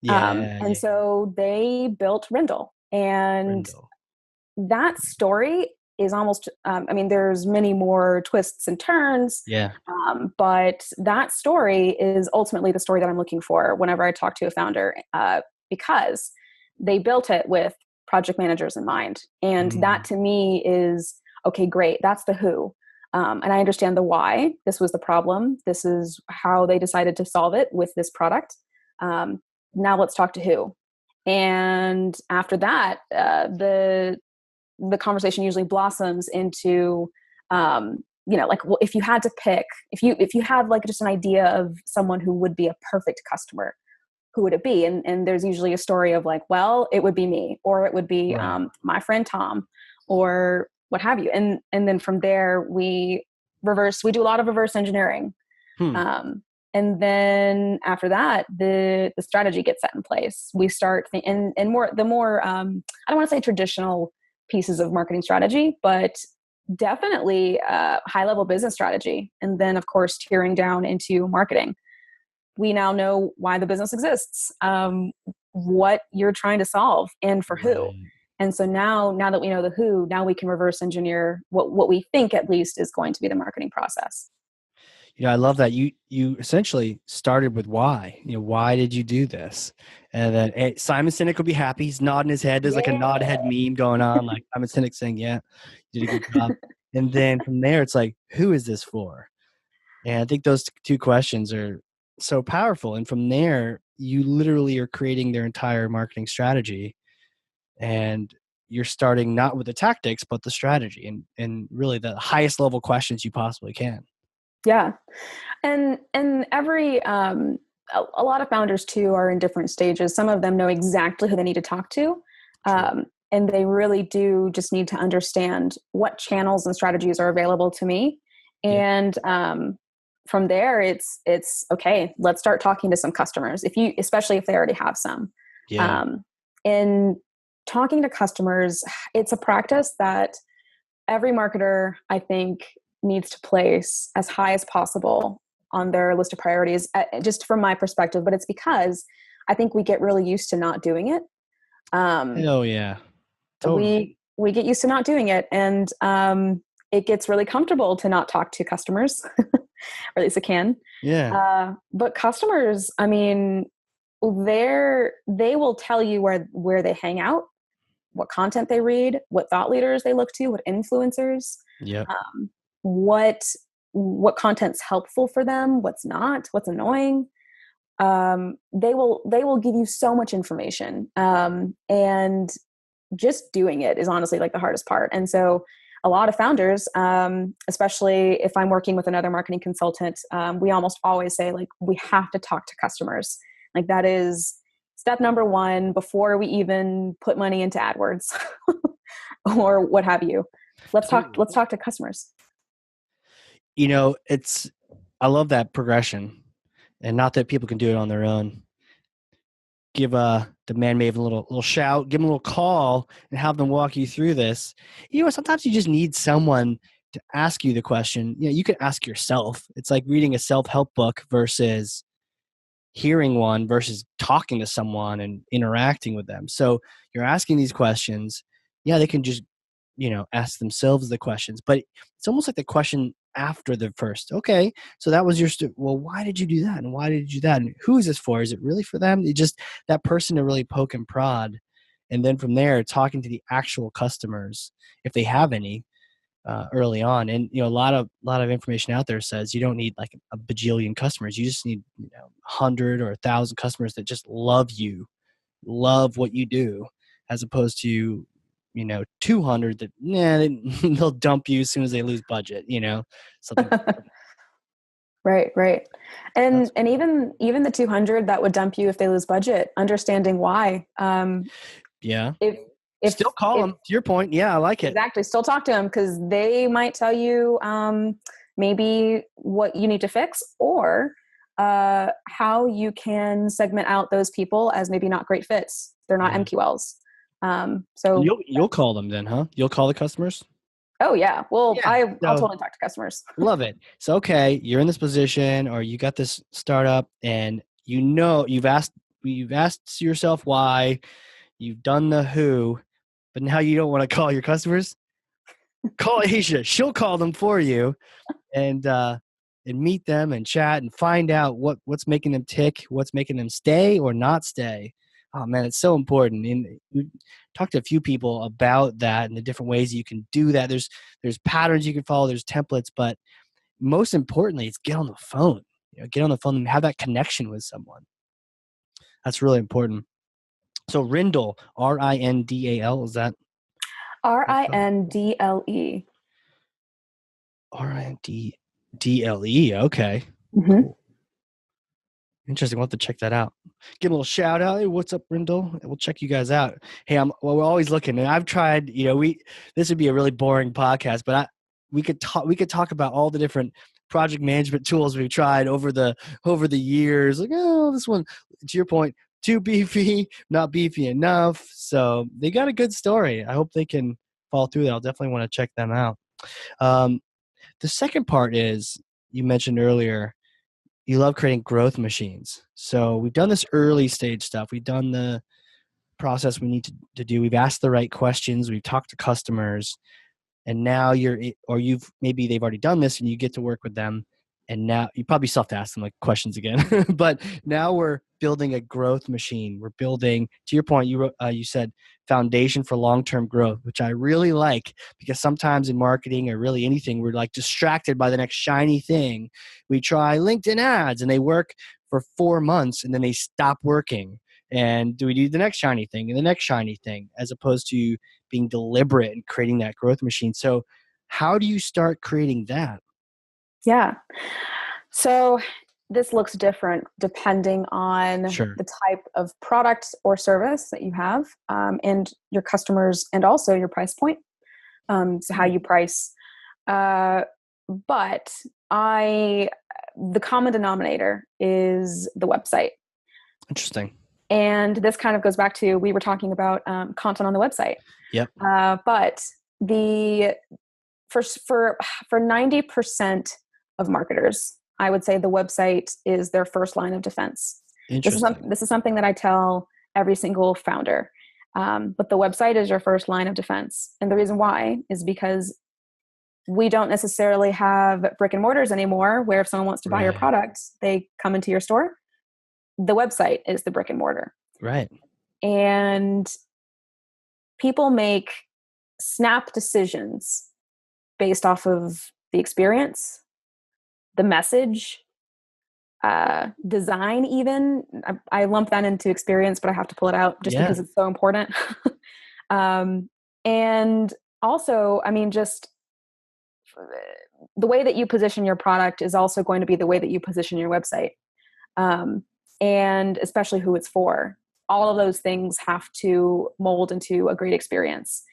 And Yeah. so they built Rindle, and Brindle. that story is almost, I mean, there's many more twists and turns, Yeah. but that story is ultimately the story that I'm looking for whenever I talk to a founder, because they built it with project managers in mind. And that to me is, okay, great. That's the who. And I understand the why. This was the problem. This is how they decided to solve it with this product. Now let's talk to who. And after that, the conversation usually blossoms into, like, well, if you had to pick, if you had like just an idea of someone who would be a perfect customer, who would it be? And there's usually a story of like, well, it would be me, or it would be Right. my friend Tom, or what have you. And then from there we do a lot of reverse engineering. Hmm. And then after that, the strategy gets set in place. We start and the more I don't want to say traditional pieces of marketing strategy, but definitely high level business strategy. And then of course tearing down into marketing. We now know why the business exists, what you're trying to solve, and for who. Right. And so now that we know the who, now we can reverse engineer what we think at least is going to be the marketing process. I love that you essentially started with why. Why did you do this? And then Simon Sinek would be happy. He's nodding his head. There's like a nod head meme going on, like Simon Sinek saying, "Yeah, you did a good job." And then from there, it's like, who is this for? And I think those two questions are so powerful. And from there, you literally are creating their entire marketing strategy, and you're starting not with the tactics, but the strategy, and really the highest level questions you possibly can. Yeah. And every a lot of founders too are in different stages. Some of them know exactly who they need to talk to. True. And they really do just need to understand what channels and strategies are available to me. Yep. And from there it's okay, let's start talking to some customers, especially if they already have some. Yeah. In talking to customers, it's a practice that every marketer, I think, needs to place as high as possible on their list of priorities, just from my perspective. But it's because I think we get really used to not doing it. Hell yeah. Totally. We get used to not doing it, and it gets really comfortable to not talk to customers, or at least it can. Yeah. But customers, I mean, they will tell you where they hang out, what content they read, what thought leaders they look to, what influencers, Yep. what content's helpful for them, what's not, what's annoying. They will give you so much information, and just doing it is honestly like the hardest part. And so a lot of founders, especially if I'm working with another marketing consultant, we almost always say like, we have to talk to customers. Like that is step number one before we even put money into AdWords or what have you. Let's talk to customers. I love that progression, and not that people can do it on their own. Give Demand Maven a little shout, give them a little call, and have them walk you through this. Sometimes you just need someone to ask you the question. You can ask yourself. It's like reading a self-help book versus hearing one versus talking to someone and interacting with them. So you're asking these questions. Yeah, they can just ask themselves the questions, but it's almost like the question after the first. Okay, so that was well, why did you do that, and why did you do that, and who is this for? Is it really for them? It just that person to really poke and prod, and then from there talking to the actual customers if they have any early on. And a lot of information out there says you don't need like a bajillion customers. You just need 100 or 1,000 customers that just love you, love what you do, as opposed to 200 that they'll dump you as soon as they lose budget, something. Right. And That's even the 200 that would dump you if they lose budget, understanding why. Yeah. If Still call them, to your point. Yeah, I like it. Exactly. Still talk to them, because they might tell you maybe what you need to fix, or how you can segment out those people as maybe not great fits. They're not MQLs. So you'll call them then, huh? You'll call the customers? Oh yeah. Well, Yeah. I'll totally talk to customers. Love it. So, okay, you're in this position, or you got this startup, and you've asked yourself why, you've done the who, but now you don't want to call your customers. Call Asia. She'll call them for you, and meet them and chat and find out what's making them tick, what's making them stay or not stay. Oh man, it's so important. And we talked to a few people about that and the different ways you can do that. There's patterns you can follow, there's templates, but most importantly, it's get on the phone. Get on the phone and have that connection with someone. That's really important. So Rindle, Rindal, is that? Rindle. Rindle. Okay. Mm-hmm. Cool. Interesting. We'll have to check that out. Give a little shout out. Hey, what's up, Rindle? We'll check you guys out. Hey, we're always looking, and I've tried. This would be a really boring podcast, but we could talk about all the different project management tools we've tried over the years. Like, oh, this one, to your point, too beefy, not beefy enough. So they got a good story. I hope they can follow through that. I'll definitely want to check them out. The second part is, you mentioned earlier, you love creating growth machines. So we've done this early stage stuff. We've done the process we need to do. We've asked the right questions. We've talked to customers. And now maybe they've already done this and you get to work with them. And now you probably still have to ask them like questions again. But now we're building a growth machine. We're building, to your point, you said foundation for long-term growth, which I really like, because sometimes in marketing or really anything, we're like distracted by the next shiny thing. We try LinkedIn ads and they work for 4 months and then they stop working. And do we do the next shiny thing and the next shiny thing, as opposed to being deliberate and creating that growth machine? So how do you start creating that? Yeah. So this looks different depending on Sure. the type of product or service that you have, and your customers, and also your price point. So how you price. But the common denominator is the website. Interesting. And this kind of goes back to, we were talking about content on the website. Yep. But for 90% of marketers, I would say the website is their first line of defense. Interesting. This is something that I tell every single founder. But the website is your first line of defense. And the reason why is because we don't necessarily have brick and mortars anymore, where if someone wants to buy your product, they come into your store. The website is the brick and mortar. Right. And people make snap decisions based off of the experience, the message, design even. I lump that into experience, but I have to pull it out just because it's so important. Um, and also, I mean, just the way that you position your product is also going to be the way that you position your website, um, and especially who it's for. All of those things have to mold into a great experience.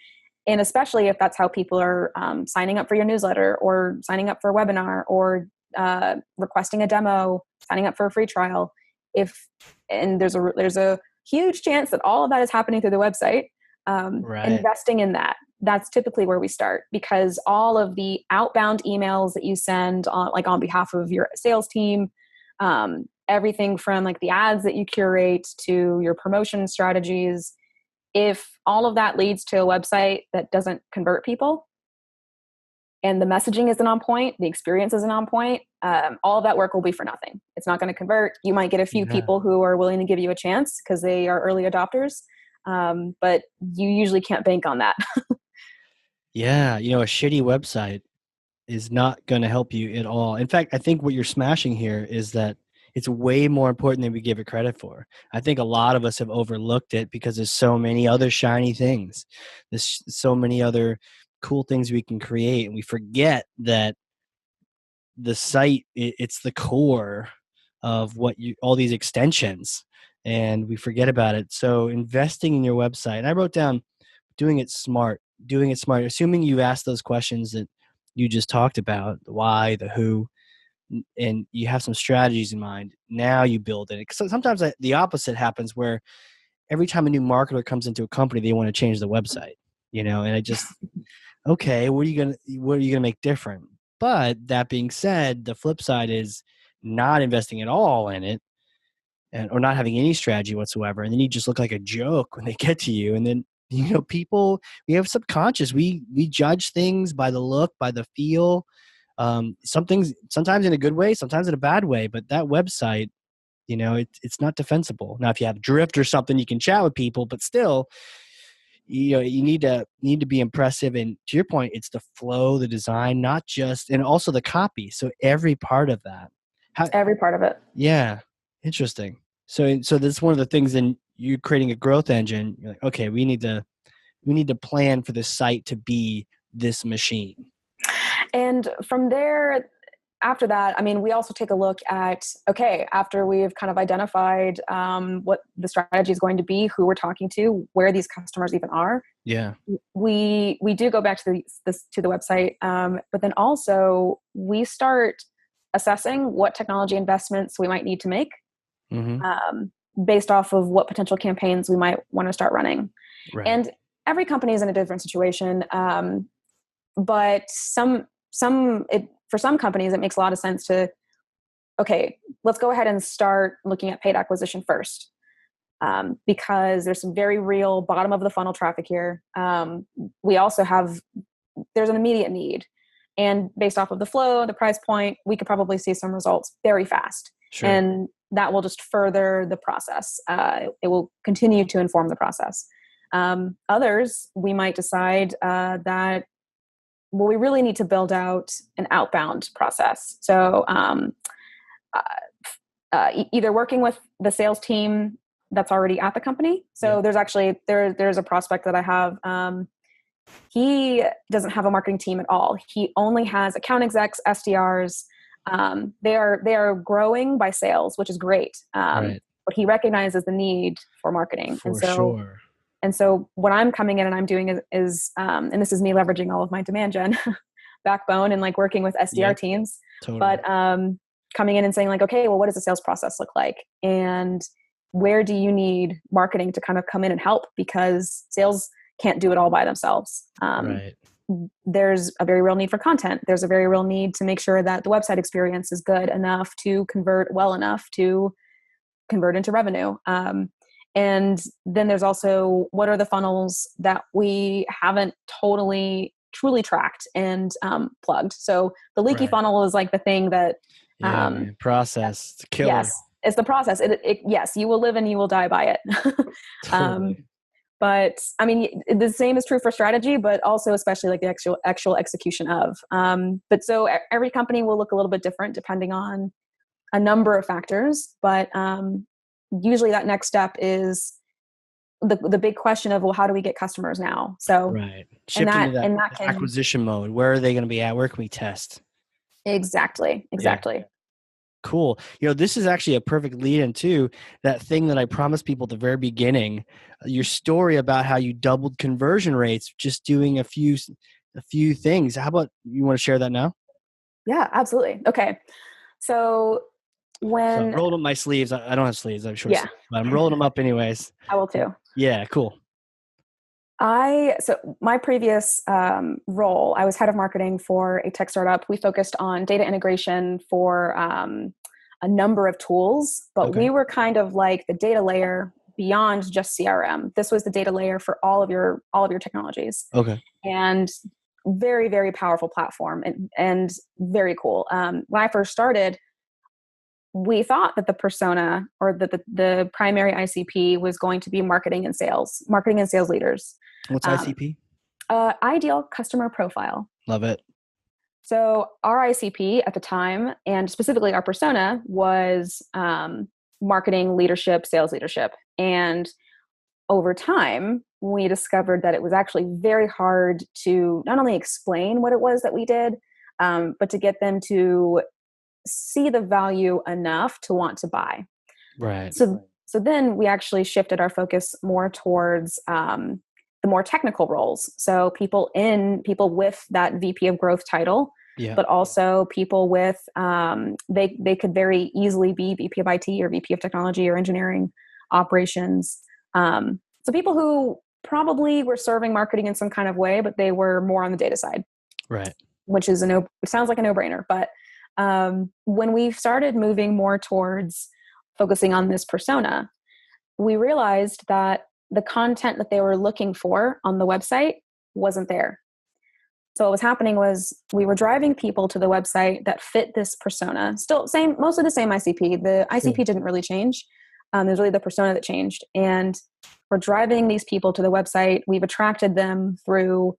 And especially if that's how people are signing up for your newsletter or signing up for a webinar or requesting a demo, signing up for a free trial. And there's a huge chance that all of that is happening through the website. Right. Investing in that, that's typically where we start, because all of the outbound emails that you send on behalf of your sales team, everything from like the ads that you curate to your promotion strategies, if all of that leads to a website that doesn't convert people and the messaging isn't on point, the experience isn't on point, all of that work will be for nothing. It's not going to convert. You might get a few Yeah. people who are willing to give you a chance because they are early adopters, but you usually can't bank on that. Yeah. A shitty website is not going to help you at all. In fact, I think what you're smashing here is that it's way more important than we give it credit for. I think a lot of us have overlooked it because there's so many other shiny things. There's so many other cool things we can create, and we forget that the site, it's the core of all these extensions, and we forget about it. So investing in your website, and I wrote down doing it smart, assuming you asked those questions that you just talked about, the why, the who, and you have some strategies in mind. Now you build it. So sometimes the opposite happens, where every time a new marketer comes into a company, they want to change the website, and I just, okay, what are you gonna make different? But that being said, the flip side is not investing at all in it, or not having any strategy whatsoever, and then you just look like a joke when they get to you. And then people, we have subconscious, we judge things by the look, by the feel. Some things sometimes in a good way, sometimes in a bad way, but that website, it's not defensible. Now if you have drift or something, you can chat with people, but still, you need to be impressive. And to your point, it's the flow, the design, not just, and also the copy. So every part of that. How, Every part of it. yeah, interesting. So that's one of the things. In you creating a growth engine, you're like, okay, we need to plan for the site to be this machine. And from there, after that, I mean, we also take a look at, okay, after we've kind of identified what the strategy is going to be, who we're talking to, where these customers even are, Yeah. we do go back to the website, but then also we start assessing what technology investments we might need to make, Mm-hmm. um, based off of what potential campaigns we might want to start running. Right. And every company is in a different situation, but for some companies it makes a lot of sense to, okay, let's go ahead and start looking at paid acquisition first, because there's some very real bottom of the funnel traffic here. We also have There's an immediate need, and based off of the flow, the price point, we could probably see some results very fast. Sure. And that will just further the process. It will continue to inform the process. Others, we might decide that, well, we really need to build out an outbound process. So uh, either working with the sales team that's already at the company. So Yeah. there's actually there's a prospect that I have. He doesn't have a marketing team at all. He only has account execs, SDRs. They are growing by sales, which is great. Right. But he recognizes the need for marketing, For sure. and so what I'm coming in and I'm doing is and this is me leveraging all of my demand gen backbone and like working with SDR Yep. teams, Totally. but coming in and saying like, okay, well, what does the sales process look like? And where do you need marketing to kind of come in and help? Because sales can't do it all by themselves. Right. There's a very real need for content. There's a very real need to make sure that the website experience is good enough to convert well enough to convert into revenue. And then there's also, what are the funnels that we haven't totally truly tracked and plugged? So the leaky Right. funnel is like the thing that, Yeah, man. Process. It's a killer. yes, it's the process. Yes, you will live and you will die by it. um, Totally. but I mean, the same is true for strategy, but also especially like the actual execution of. But so every company will look a little bit different depending on a number of factors. But usually that next step is the big question of, well, how do we get customers now? So Right. and Shifting to that that and that can acquisition mode. Where are they going to be at? Where can we test? Yeah. exactly. Cool. This is actually a perfect lead into that thing that I promised people at the very beginning. Your story about how you doubled conversion rates just doing a few things. How about you want to share that now? Yeah, absolutely. Okay. So So I'm when rolling up my sleeves. I don't have sleeves. I have short yeah, sleeves, but I'm rolling them up anyways. I will too. Yeah. Cool. So my previous role, I was head of marketing for a tech startup. We focused on data integration for a number of tools, but Okay. we were kind of like the data layer beyond just CRM. This was the data layer for all of your technologies, Okay. and very very powerful platform and very cool. When I first started, we thought that the persona or that the primary ICP was going to be marketing and sales leaders. What's Um, ICP? Ideal customer profile. Love it. So our ICP at the time, and specifically our persona, was marketing leadership, sales leadership. And over time, we discovered that it was actually very hard to not only explain what it was that we did, but to get them to see the value enough to want to buy. Right. So then we actually shifted our focus more towards the more technical roles. So people with that VP of growth title, Yeah. but also people with they could very easily be VP of IT or VP of technology or engineering operations. So people who probably were serving marketing in some kind of way, but they were more on the data side, Right. which is it sounds like a no-brainer. But when we started moving more towards focusing on this persona, we realized that the content that they were looking for on the website wasn't there. So what was happening was we were driving people to the website that fit this persona. Still mostly the same ICP. The ICP didn't really change. It was really the persona that changed. And we're driving these people to the website. We've attracted them through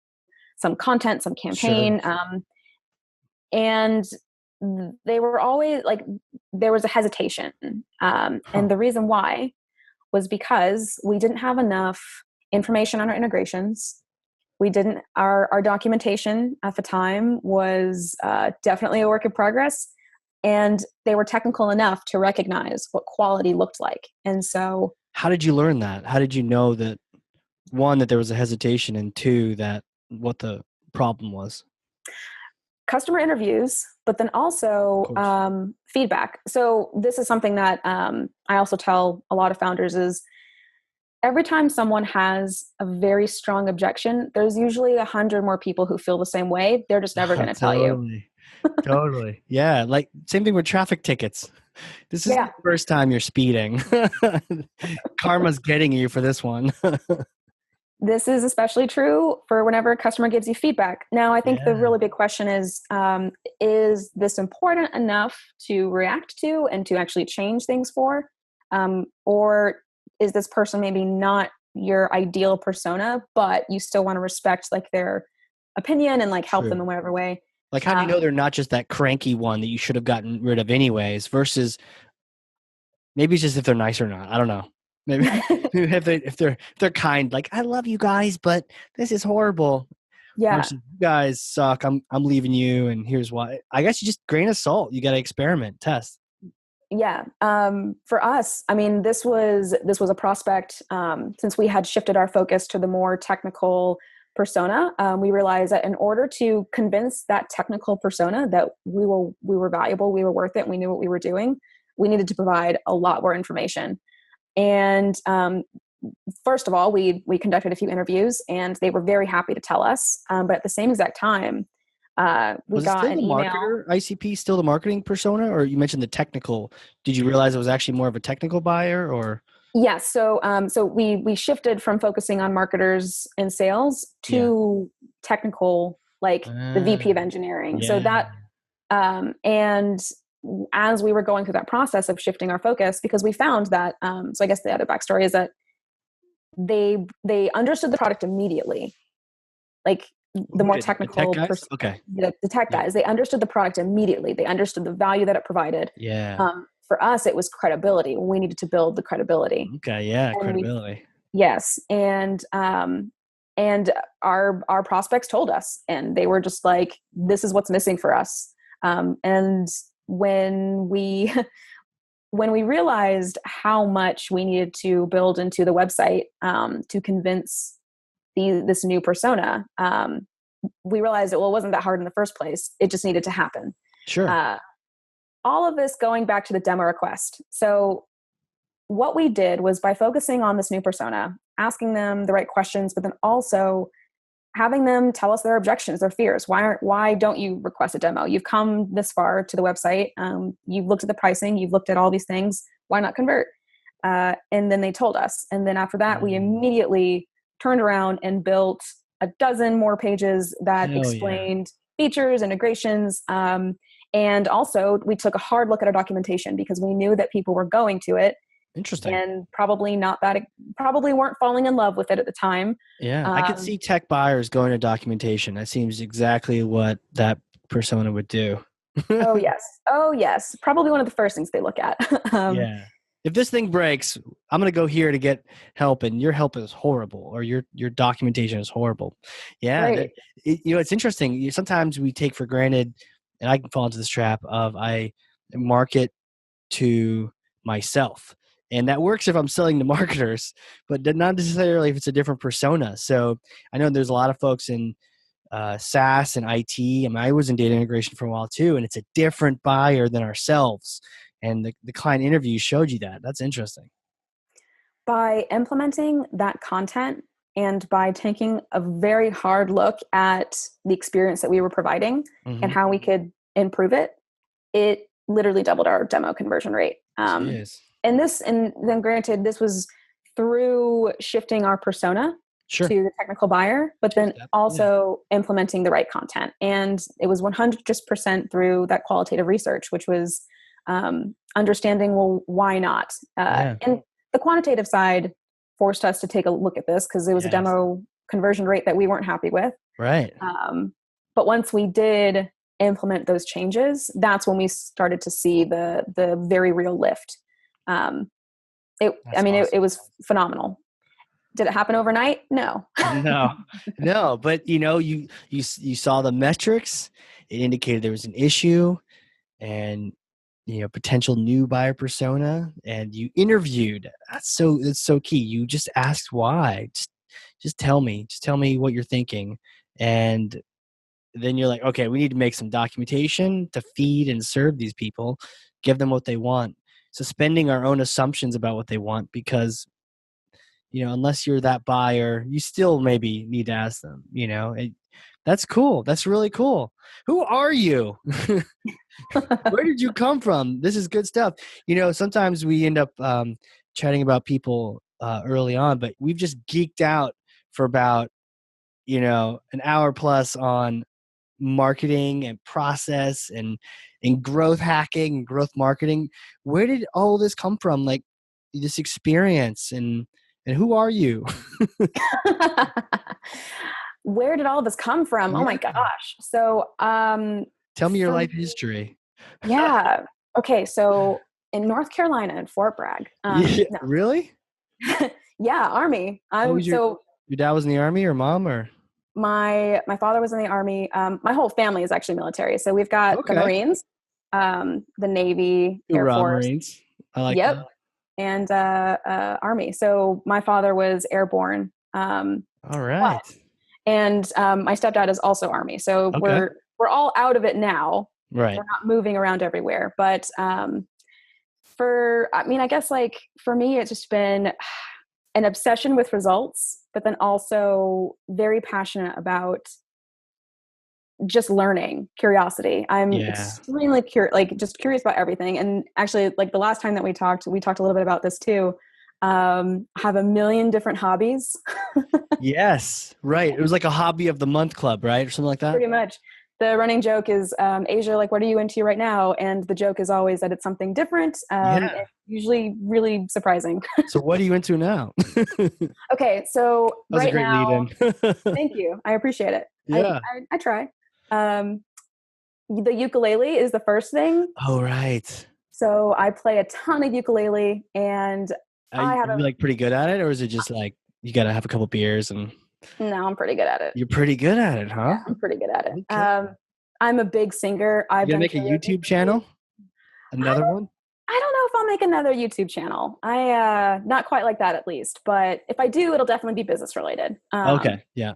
some content, some campaign. Sure. And they were always like, there was a hesitation. And the reason why was because we didn't have enough information on our integrations. Our documentation at the time was definitely a work in progress, and they were technical enough to recognize what quality looked like. And so How did you learn that? How did you know that, one, that there was a hesitation, and two, that what the problem was? customer interviews, but then also Of course. feedback. So this is something that I also tell a lot of founders is every time someone has a very strong objection, there's usually 100 more people who feel the same way. They're just never going to tell you. Totally. Totally. Yeah. Like same thing with traffic tickets. This isn't Yeah. the first time you're speeding. Karma's getting you for this one. This is especially true for whenever a customer gives you feedback. Now, I think the Yeah. really big question is this important enough to react to and to actually change things for? Or is this person maybe not your ideal persona, but you still want to respect like their opinion and like help them True. in whatever way? Like, how do you know they're not just that cranky one that you should have gotten rid of anyways, versus maybe it's just if they're nice or not. I don't know. Maybe if they're kind, like, I love you guys, but this is horrible. Yeah. Versus, you guys suck. I'm leaving you, and here's why. I guess you just grain of salt. You got to experiment, test. Yeah. For us, I mean, this was a prospect. Since we had shifted our focus to the more technical persona, we realized that in order to convince that technical persona that we were valuable, we were worth it, we knew what we were doing, we needed to provide a lot more information. And first of all, we conducted a few interviews, and they were very happy to tell us. But at the same exact time, we Was it got still an the email. marketer ICP, still the marketing persona, or you mentioned the technical? Did you realize it was actually more of a technical buyer, or? Yes. So we shifted from focusing on marketers and sales Yeah. to technical, like the VP of engineering. So Yeah. that, and as we were going through that process of shifting our focus, because we found that, so I guess the other backstory is that they understood the product immediately. Like the Who more did the tech guys? Okay. the tech Yeah. guys, they understood the product immediately. They understood the value that it provided. Yeah. For us, it was credibility. We needed to build the credibility. Okay. Yeah. And Credibility. Yes, and our prospects told us, and they were just like, "This is what's missing for us." And when we when we realized how much we needed to build into the website to convince this new persona, we realized that, well, it wasn't that hard in the first place. It just needed to happen. Sure. Uh, all of this going back to the demo request. So what we did was, by focusing on this new persona, asking them the right questions, but then also having them tell us their objections, their fears. Why don't you request a demo? You've come this far to the website. You've looked at the pricing. You've looked at all these things. Why not convert? And then they told us. And then after that, we immediately turned around and built a dozen more pages that Hell yeah. explained features, integrations. And also, we took a hard look at our documentation, because we knew that people were going to it Interesting. and probably weren't falling in love with it at the time. Yeah, I could Um, see tech buyers going to documentation. That seems exactly what that persona would do. oh yes, oh yes, probably one of the first things they look at. Yeah. If this thing breaks, I'm gonna go here to get help, and your help is horrible, or your documentation is horrible. Yeah, Right. it's interesting. Sometimes we take for granted, and I can fall into this trap of I market to myself, and that works if I'm selling to marketers, but not necessarily if it's a different persona. So I know there's a lot of folks in SaaS and IT. I mean, I was in data integration for a while too, and it's a different buyer than ourselves. And the client interview showed you that. That's interesting. By implementing that content and by taking a very hard look at the experience that we were providing and Mm-hmm. how we could improve it, it literally doubled our demo conversion rate. Jeez. And then granted, this was through shifting our persona Sure. to the technical buyer, but then Two-step. Yeah. also implementing the right content. And it was 100% through that qualitative research, which was understanding, well, why not? Yeah. And the quantitative side forced us to take a look at this, because it was a Yes. demo conversion rate that we weren't happy with. Right. But once we did implement those changes, that's when we started to see the very real lift. That's awesome. It was phenomenal. Did it happen overnight? No. No, no, but you saw the metrics. It indicated there was an issue, and potential new buyer persona, and you interviewed. It's so key. You just asked why. Just tell me what you're thinking, and then you're like, okay, we need to make some documentation to feed and serve these people, give them what they want, suspending our own assumptions about what they want, because unless you're that buyer, you still maybe need to ask them. That's cool. That's really cool. Who are you? Where did you come from? This is good stuff. Sometimes we end up chatting about people early on, but we've just geeked out for about an hour plus on marketing and process and growth hacking and growth marketing. Where did all this come from? Like, this experience, and who are you? Where did all this come from? Oh my Yeah. gosh. So, Tell me your for life me, history. yeah. Okay. So in North Carolina, in Fort Bragg. Yeah, No. really? Yeah, Army. What I'm was your so your dad was in the army, or mom, or? my father was in the Army. My whole family is actually military. So we've got the Okay. Marines, the Navy, Air Hoorah, Force. Marines. I like Yep. that. And Army. So my father was airborne. All But right. and my stepdad is also Army. So Okay. we're all out of it now. Right. We're not moving around everywhere. But I guess, like, for me, it's just been an obsession with results, but then also very passionate about just learning, curiosity. I'm Yeah. extremely just curious about everything. And actually, like, the last time that we talked a little bit about this too. Have a million different hobbies. Yes. Right. It was like a hobby of the month club, right, or something like that. Pretty much. The running joke is, Asia, like, what are you into right now? And the joke is always that it's something different, and Yeah. usually really surprising. So what are you into now? That Okay, so was a right great now, lead in. thank you. I appreciate it. Yeah. I try. Um, the ukulele is the first thing. Oh, right. So I play a ton of ukulele, and Are I you, have are you like pretty good at it, or is it just like You got to have a couple beers and No, I'm pretty good at it. you're pretty good at it, Yeah, huh? I'm pretty good at it. Okay. I'm a big singer. You I've gonna done make a karaoke YouTube for years. channel? I Another don't one? I don't know if I'll make another YouTube channel. Not quite like that at least, but if I do, it'll definitely be business related. Okay. Yeah.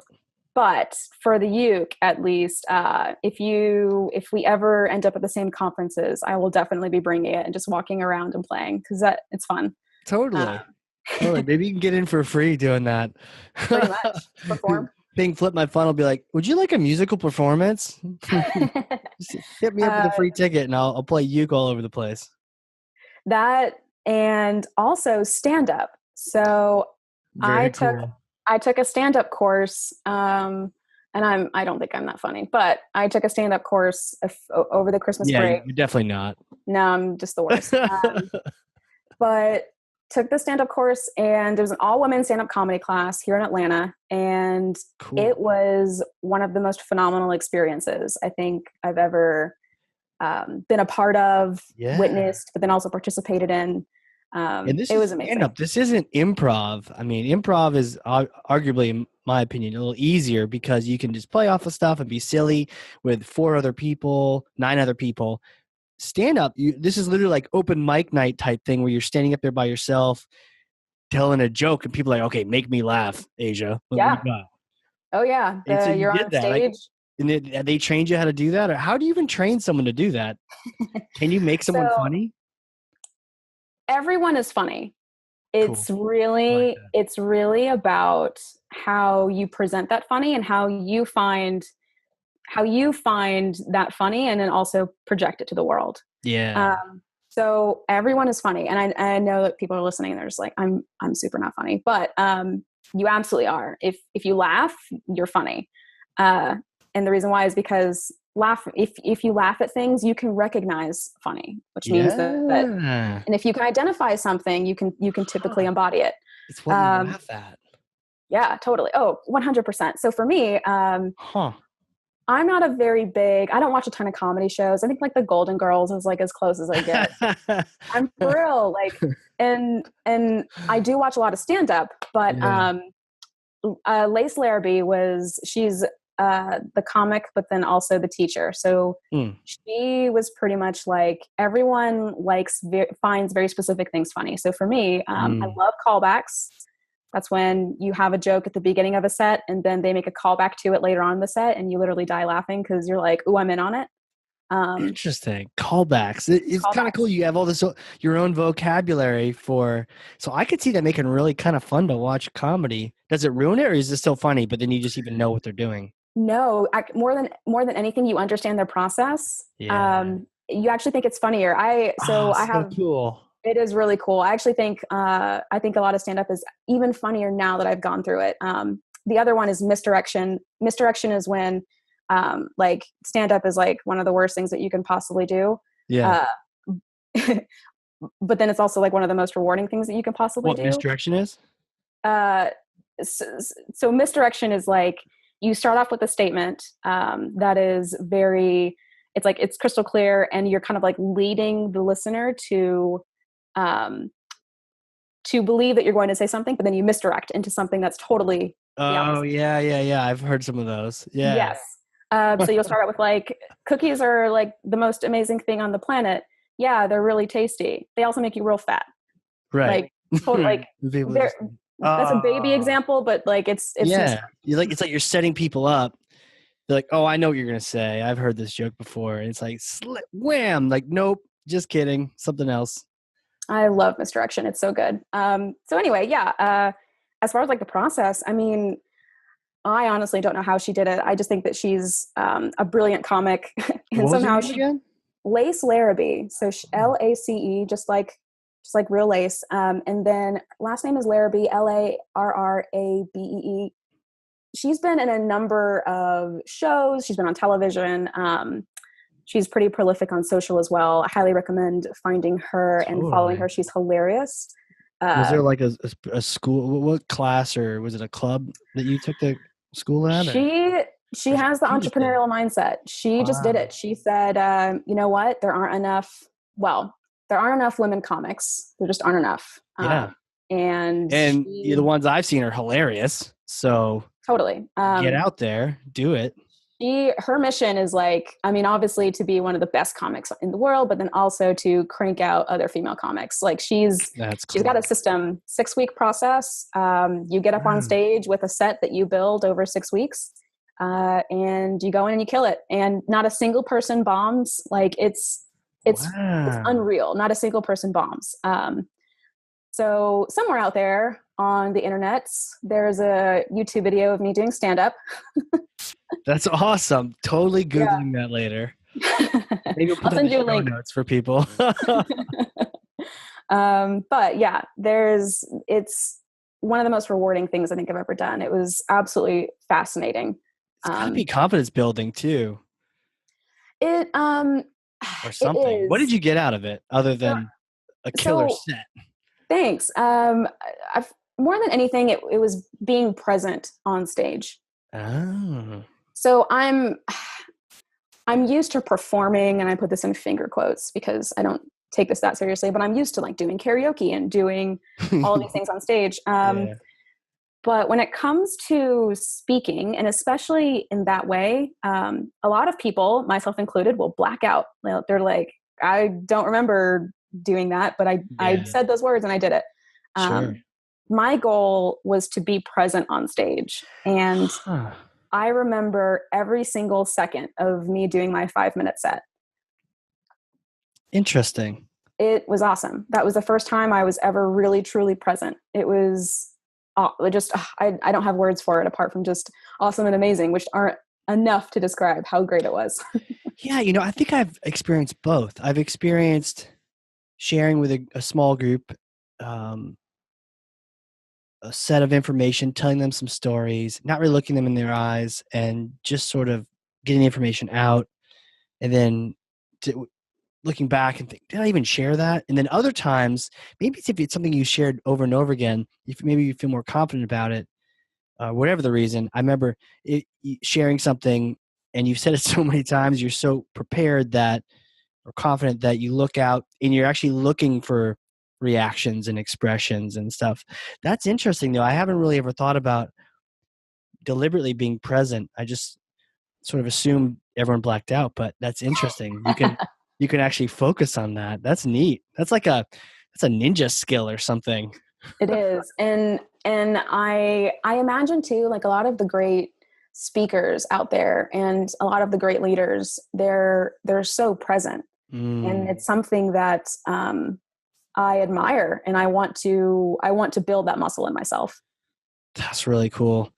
But for the uke, at least, if we ever end up at the same conferences, I will definitely be bringing it and just walking around and playing because it's fun. Um, Totally. Totally. Maybe you can get in for free doing that. pretty much perform. Thing Flip My Funnel be like, would you like a musical performance? Just hit me up with uh, a free ticket and I'll play uke all over the place. that and also stand up. So I Very took cool. I took a stand up course, and I don't think I'm that funny, but I took a stand up course over the Christmas Yeah, break. you're definitely not. No, I'm just the worst. But took the stand up course, and it was an all women stand up comedy class here in Atlanta, and Cool. it was one of the most phenomenal experiences I think I've ever been a part of, Yeah. witnessed, but then also participated in. And this It is was stand amazing. up. This isn't improv. I mean, improv is arguably, in my opinion, a little easier because you can just play off of stuff and be silly with 4 other people, 9 other people. Stand up, this is literally like open mic night type thing where you're standing up there by yourself telling a joke and people are like, okay, make me laugh, Asia. What you Yeah. got? Oh yeah. And so you You're did on that. Like, stage. and they trained you how to do that? Or how do you even train someone to do that? Can you make someone So funny? everyone is funny. Cool. It's I like really that. it's really about how you present that funny and how you find that funny and then also project it to the world. Yeah. So everyone is funny, and I know that people are listening and they're just like, I'm super not funny, but you absolutely are. If you laugh, you're funny, uh, and the reason why is because if you laugh at things, you can recognize funny, which means that Yeah. and if you can identify something, you can typically Huh. embody it. It's what you Um, laugh at. yeah, totally. Oh, 100%. So for me, Huh. I'm not a very big, I don't watch a ton of comedy shows. I think like the Golden Girls is like as close as I get. I'm for real. Like, and I do watch a lot of stand up, but, Yeah. Lace Larrabee she's, the comic, but then also the teacher. So Mm. she was pretty much like everyone finds very specific things funny. So for me, I Mm. love callbacks. That's when you have a joke at the beginning of a set and then they make a callback to it later on in the set and you literally die laughing because you're like, "Ooh, I'm in on it." Um, Interesting. Callbacks. It's kind of cool. Callbacks. You have all this your own vocabulary for. So I could see that making really kind of fun to watch comedy. Does it ruin it, or is it still funny? But then you just even know what they're doing. No, more than anything, you understand their process. Yeah. You actually think it's funnier. Ah, I so have cool. It is really cool. I actually think I think a lot of stand up is even funnier now that I've gone through it. The other one is misdirection. Misdirection is when like stand up is like one of the worst things that you can possibly do. Yeah. Uh, but then it's also like one of the most rewarding things that you can possibly What do. misdirection is? Uh, so misdirection is like you start off with a statement that is very, it's like it's crystal clear, and you're kind of like leading the listener um, to believe that you're going to say something, but then you misdirect into something that's totally the Oh opposite. yeah, yeah, yeah. I've heard some of those. Yeah. Yes. So you'll start out with like, cookies are like the most amazing thing on the planet. Yeah, they're really tasty. They also make you real fat. Right. Like total, like People they're just. that's a baby Oh. example, but like it's Yeah. misdirection. You like it's like you're setting people up. They're like, oh, I know what you're gonna say. I've heard this joke before. And it's like wham, like, nope, just kidding. Something else. I love misdirection. It's so good. So anyway, yeah. As far as like the process, I mean, I honestly don't know how she did it. I just think that she's a brilliant comic, and What was her somehow name she again? Lace Larrabee. So Oh, Lace, just like real lace. And then last name is Larrabee, Larrabee. She's been in a number of shows. She's been on television. She's pretty prolific on social as well. I highly recommend finding her and following totally. her. She's hilarious. Was Uh, there like a school? What class, or was it a club that you took the school at, she she or has the she just did it? entrepreneurial mindset. She just did Wow. it. She said, you know what? There aren't enough. Well, there aren't enough women comics. There just aren't enough. Yeah. And And the ones I've seen are hilarious. So totally. get out there, do it. Her mission is like, I mean, obviously to be one of the best comics in the world, but then also to crank out other female comics. Like she's cool. got a system, 6-week process. You get up on stage with a set that you build over 6 weeks, and you go in and you kill it. And not a single person bombs. Like it's unreal. Not a single person bombs. So somewhere out there on the internet, there's a YouTube video of me doing stand-up. That's awesome. Totally Googling that later. Maybe we'll put I'll send you a show link. notes for people. But yeah, it's one of the most rewarding things I think I've ever done. It was absolutely fascinating. It's gotta be confidence building too. Or something. What did you get out of it other than a killer set? Thanks. More than anything, it was being present on stage. Oh. So I'm used to performing, and I put this in finger quotes because I don't take this that seriously, but I'm used to like doing karaoke and doing all these things on stage. But when it comes to speaking, and especially in that way, a lot of people, myself included, will black out. They're like, I don't remember doing that, but I said those words and I did it. Sure. My goal was to be present on stage. And I remember every single second of me doing my 5-minute set. Interesting. It was awesome. That was the first time I was ever really, truly present. It was just, I don't have words for it apart from just awesome and amazing, which aren't enough to describe how great it was. Yeah. I think I've experienced both. I've experienced sharing with a small group, a set of information, telling them some stories, not really looking them in their eyes, and just sort of getting the information out. And then looking back and think, did I even share that? And then other times, maybe if it's something you shared over and over again, if maybe you feel more confident about it, whatever the reason. I remember sharing something and you've said it so many times, you're so prepared that, or confident that you look out and you're actually looking for reactions and expressions and stuff. That's interesting though. I haven't really ever thought about deliberately being present. I just sort of assumed everyone blacked out, but that's interesting. You can actually focus on that. That's neat. That's a ninja skill or something. It is. And I imagine too, like a lot of the great speakers out there and a lot of the great leaders, they're so present. And it's something that I admire, and I want to build that muscle in myself. That's really cool.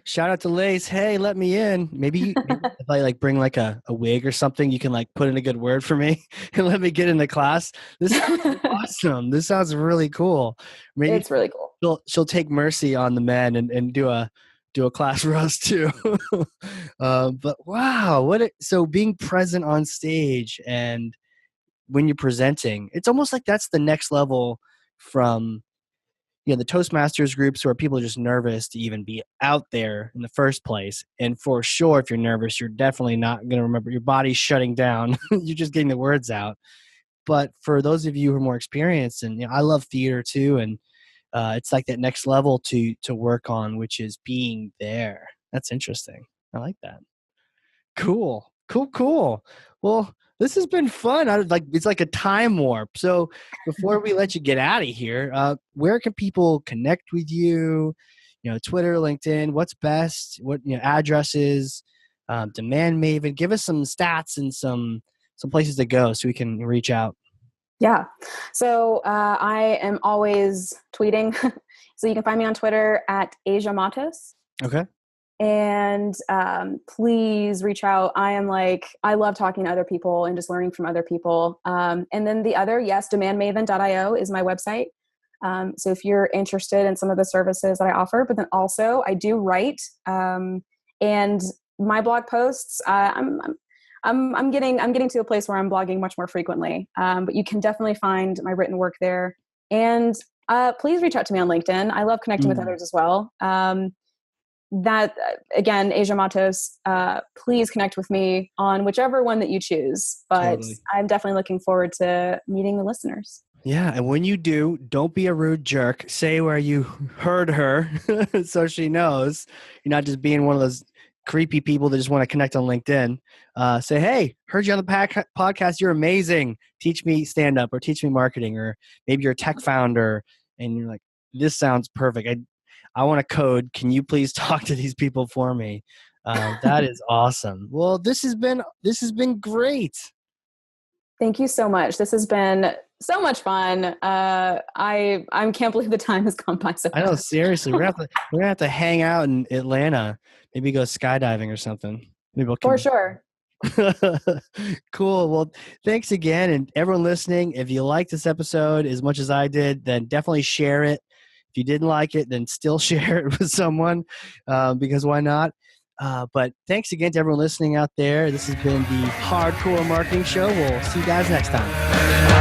Shout out to Lace. Hey, let me in. Maybe if I like bring like a wig or something, you can like put in a good word for me and let me get into class. This is awesome. This sounds really cool. Maybe it's really cool. She'll take mercy on the men and do a class for us too. But wow, so being present on stage and when you're presenting, it's almost like that's the next level from the Toastmasters groups where people are just nervous to even be out there in the first place. And for sure, if you're nervous, you're definitely not going to remember. Your body's shutting down. You're just getting the words out. But for those of you who are more experienced, and I love theater too, and it's like that next level to work on, which is being there. That's interesting. I like that. Cool. Well, this has been fun. It's like a time warp. So before we let you get out of here, where can people connect with you? Twitter, LinkedIn, what's best? What addresses? Demand Maven. Give us some stats and some places to go so we can reach out. Yeah. So I am always tweeting. So you can find me on Twitter at Asia Matos. Okay. And please reach out. I love talking to other people and just learning from other people. And then the other, demandmaven.io is my website. So if you're interested in some of the services that I offer, but then also I do write, and my blog posts, I'm getting to a place where I'm blogging much more frequently. But you can definitely find my written work there. And please reach out to me on LinkedIn. I love connecting with others as well. That again, Asia Matos, please connect with me on whichever one that you choose. But totally. I'm definitely looking forward to meeting the listeners. Yeah, and when you do, don't be a rude jerk. Say where you heard her so she knows you're not just being one of those creepy people that just want to connect on LinkedIn. Say, hey, heard you on the podcast. You're amazing. Teach me stand up or teach me marketing, or maybe you're a tech founder and you're like, this sounds perfect. I want to code. Can you please talk to these people for me? That is awesome. Well, this has been great. Thank you so much. This has been so much fun. I can't believe the time has gone by so I know, fast. seriously, we're gonna have to hang out in Atlanta. Maybe go skydiving or something. Maybe we For can. sure. Cool. Well, thanks again, and everyone listening. If you liked this episode as much as I did, then definitely share it. If you didn't like it, then still share it with someone, because why not? But thanks again to everyone listening out there. This has been the Hardcore Marketing Show. We'll see you guys next time.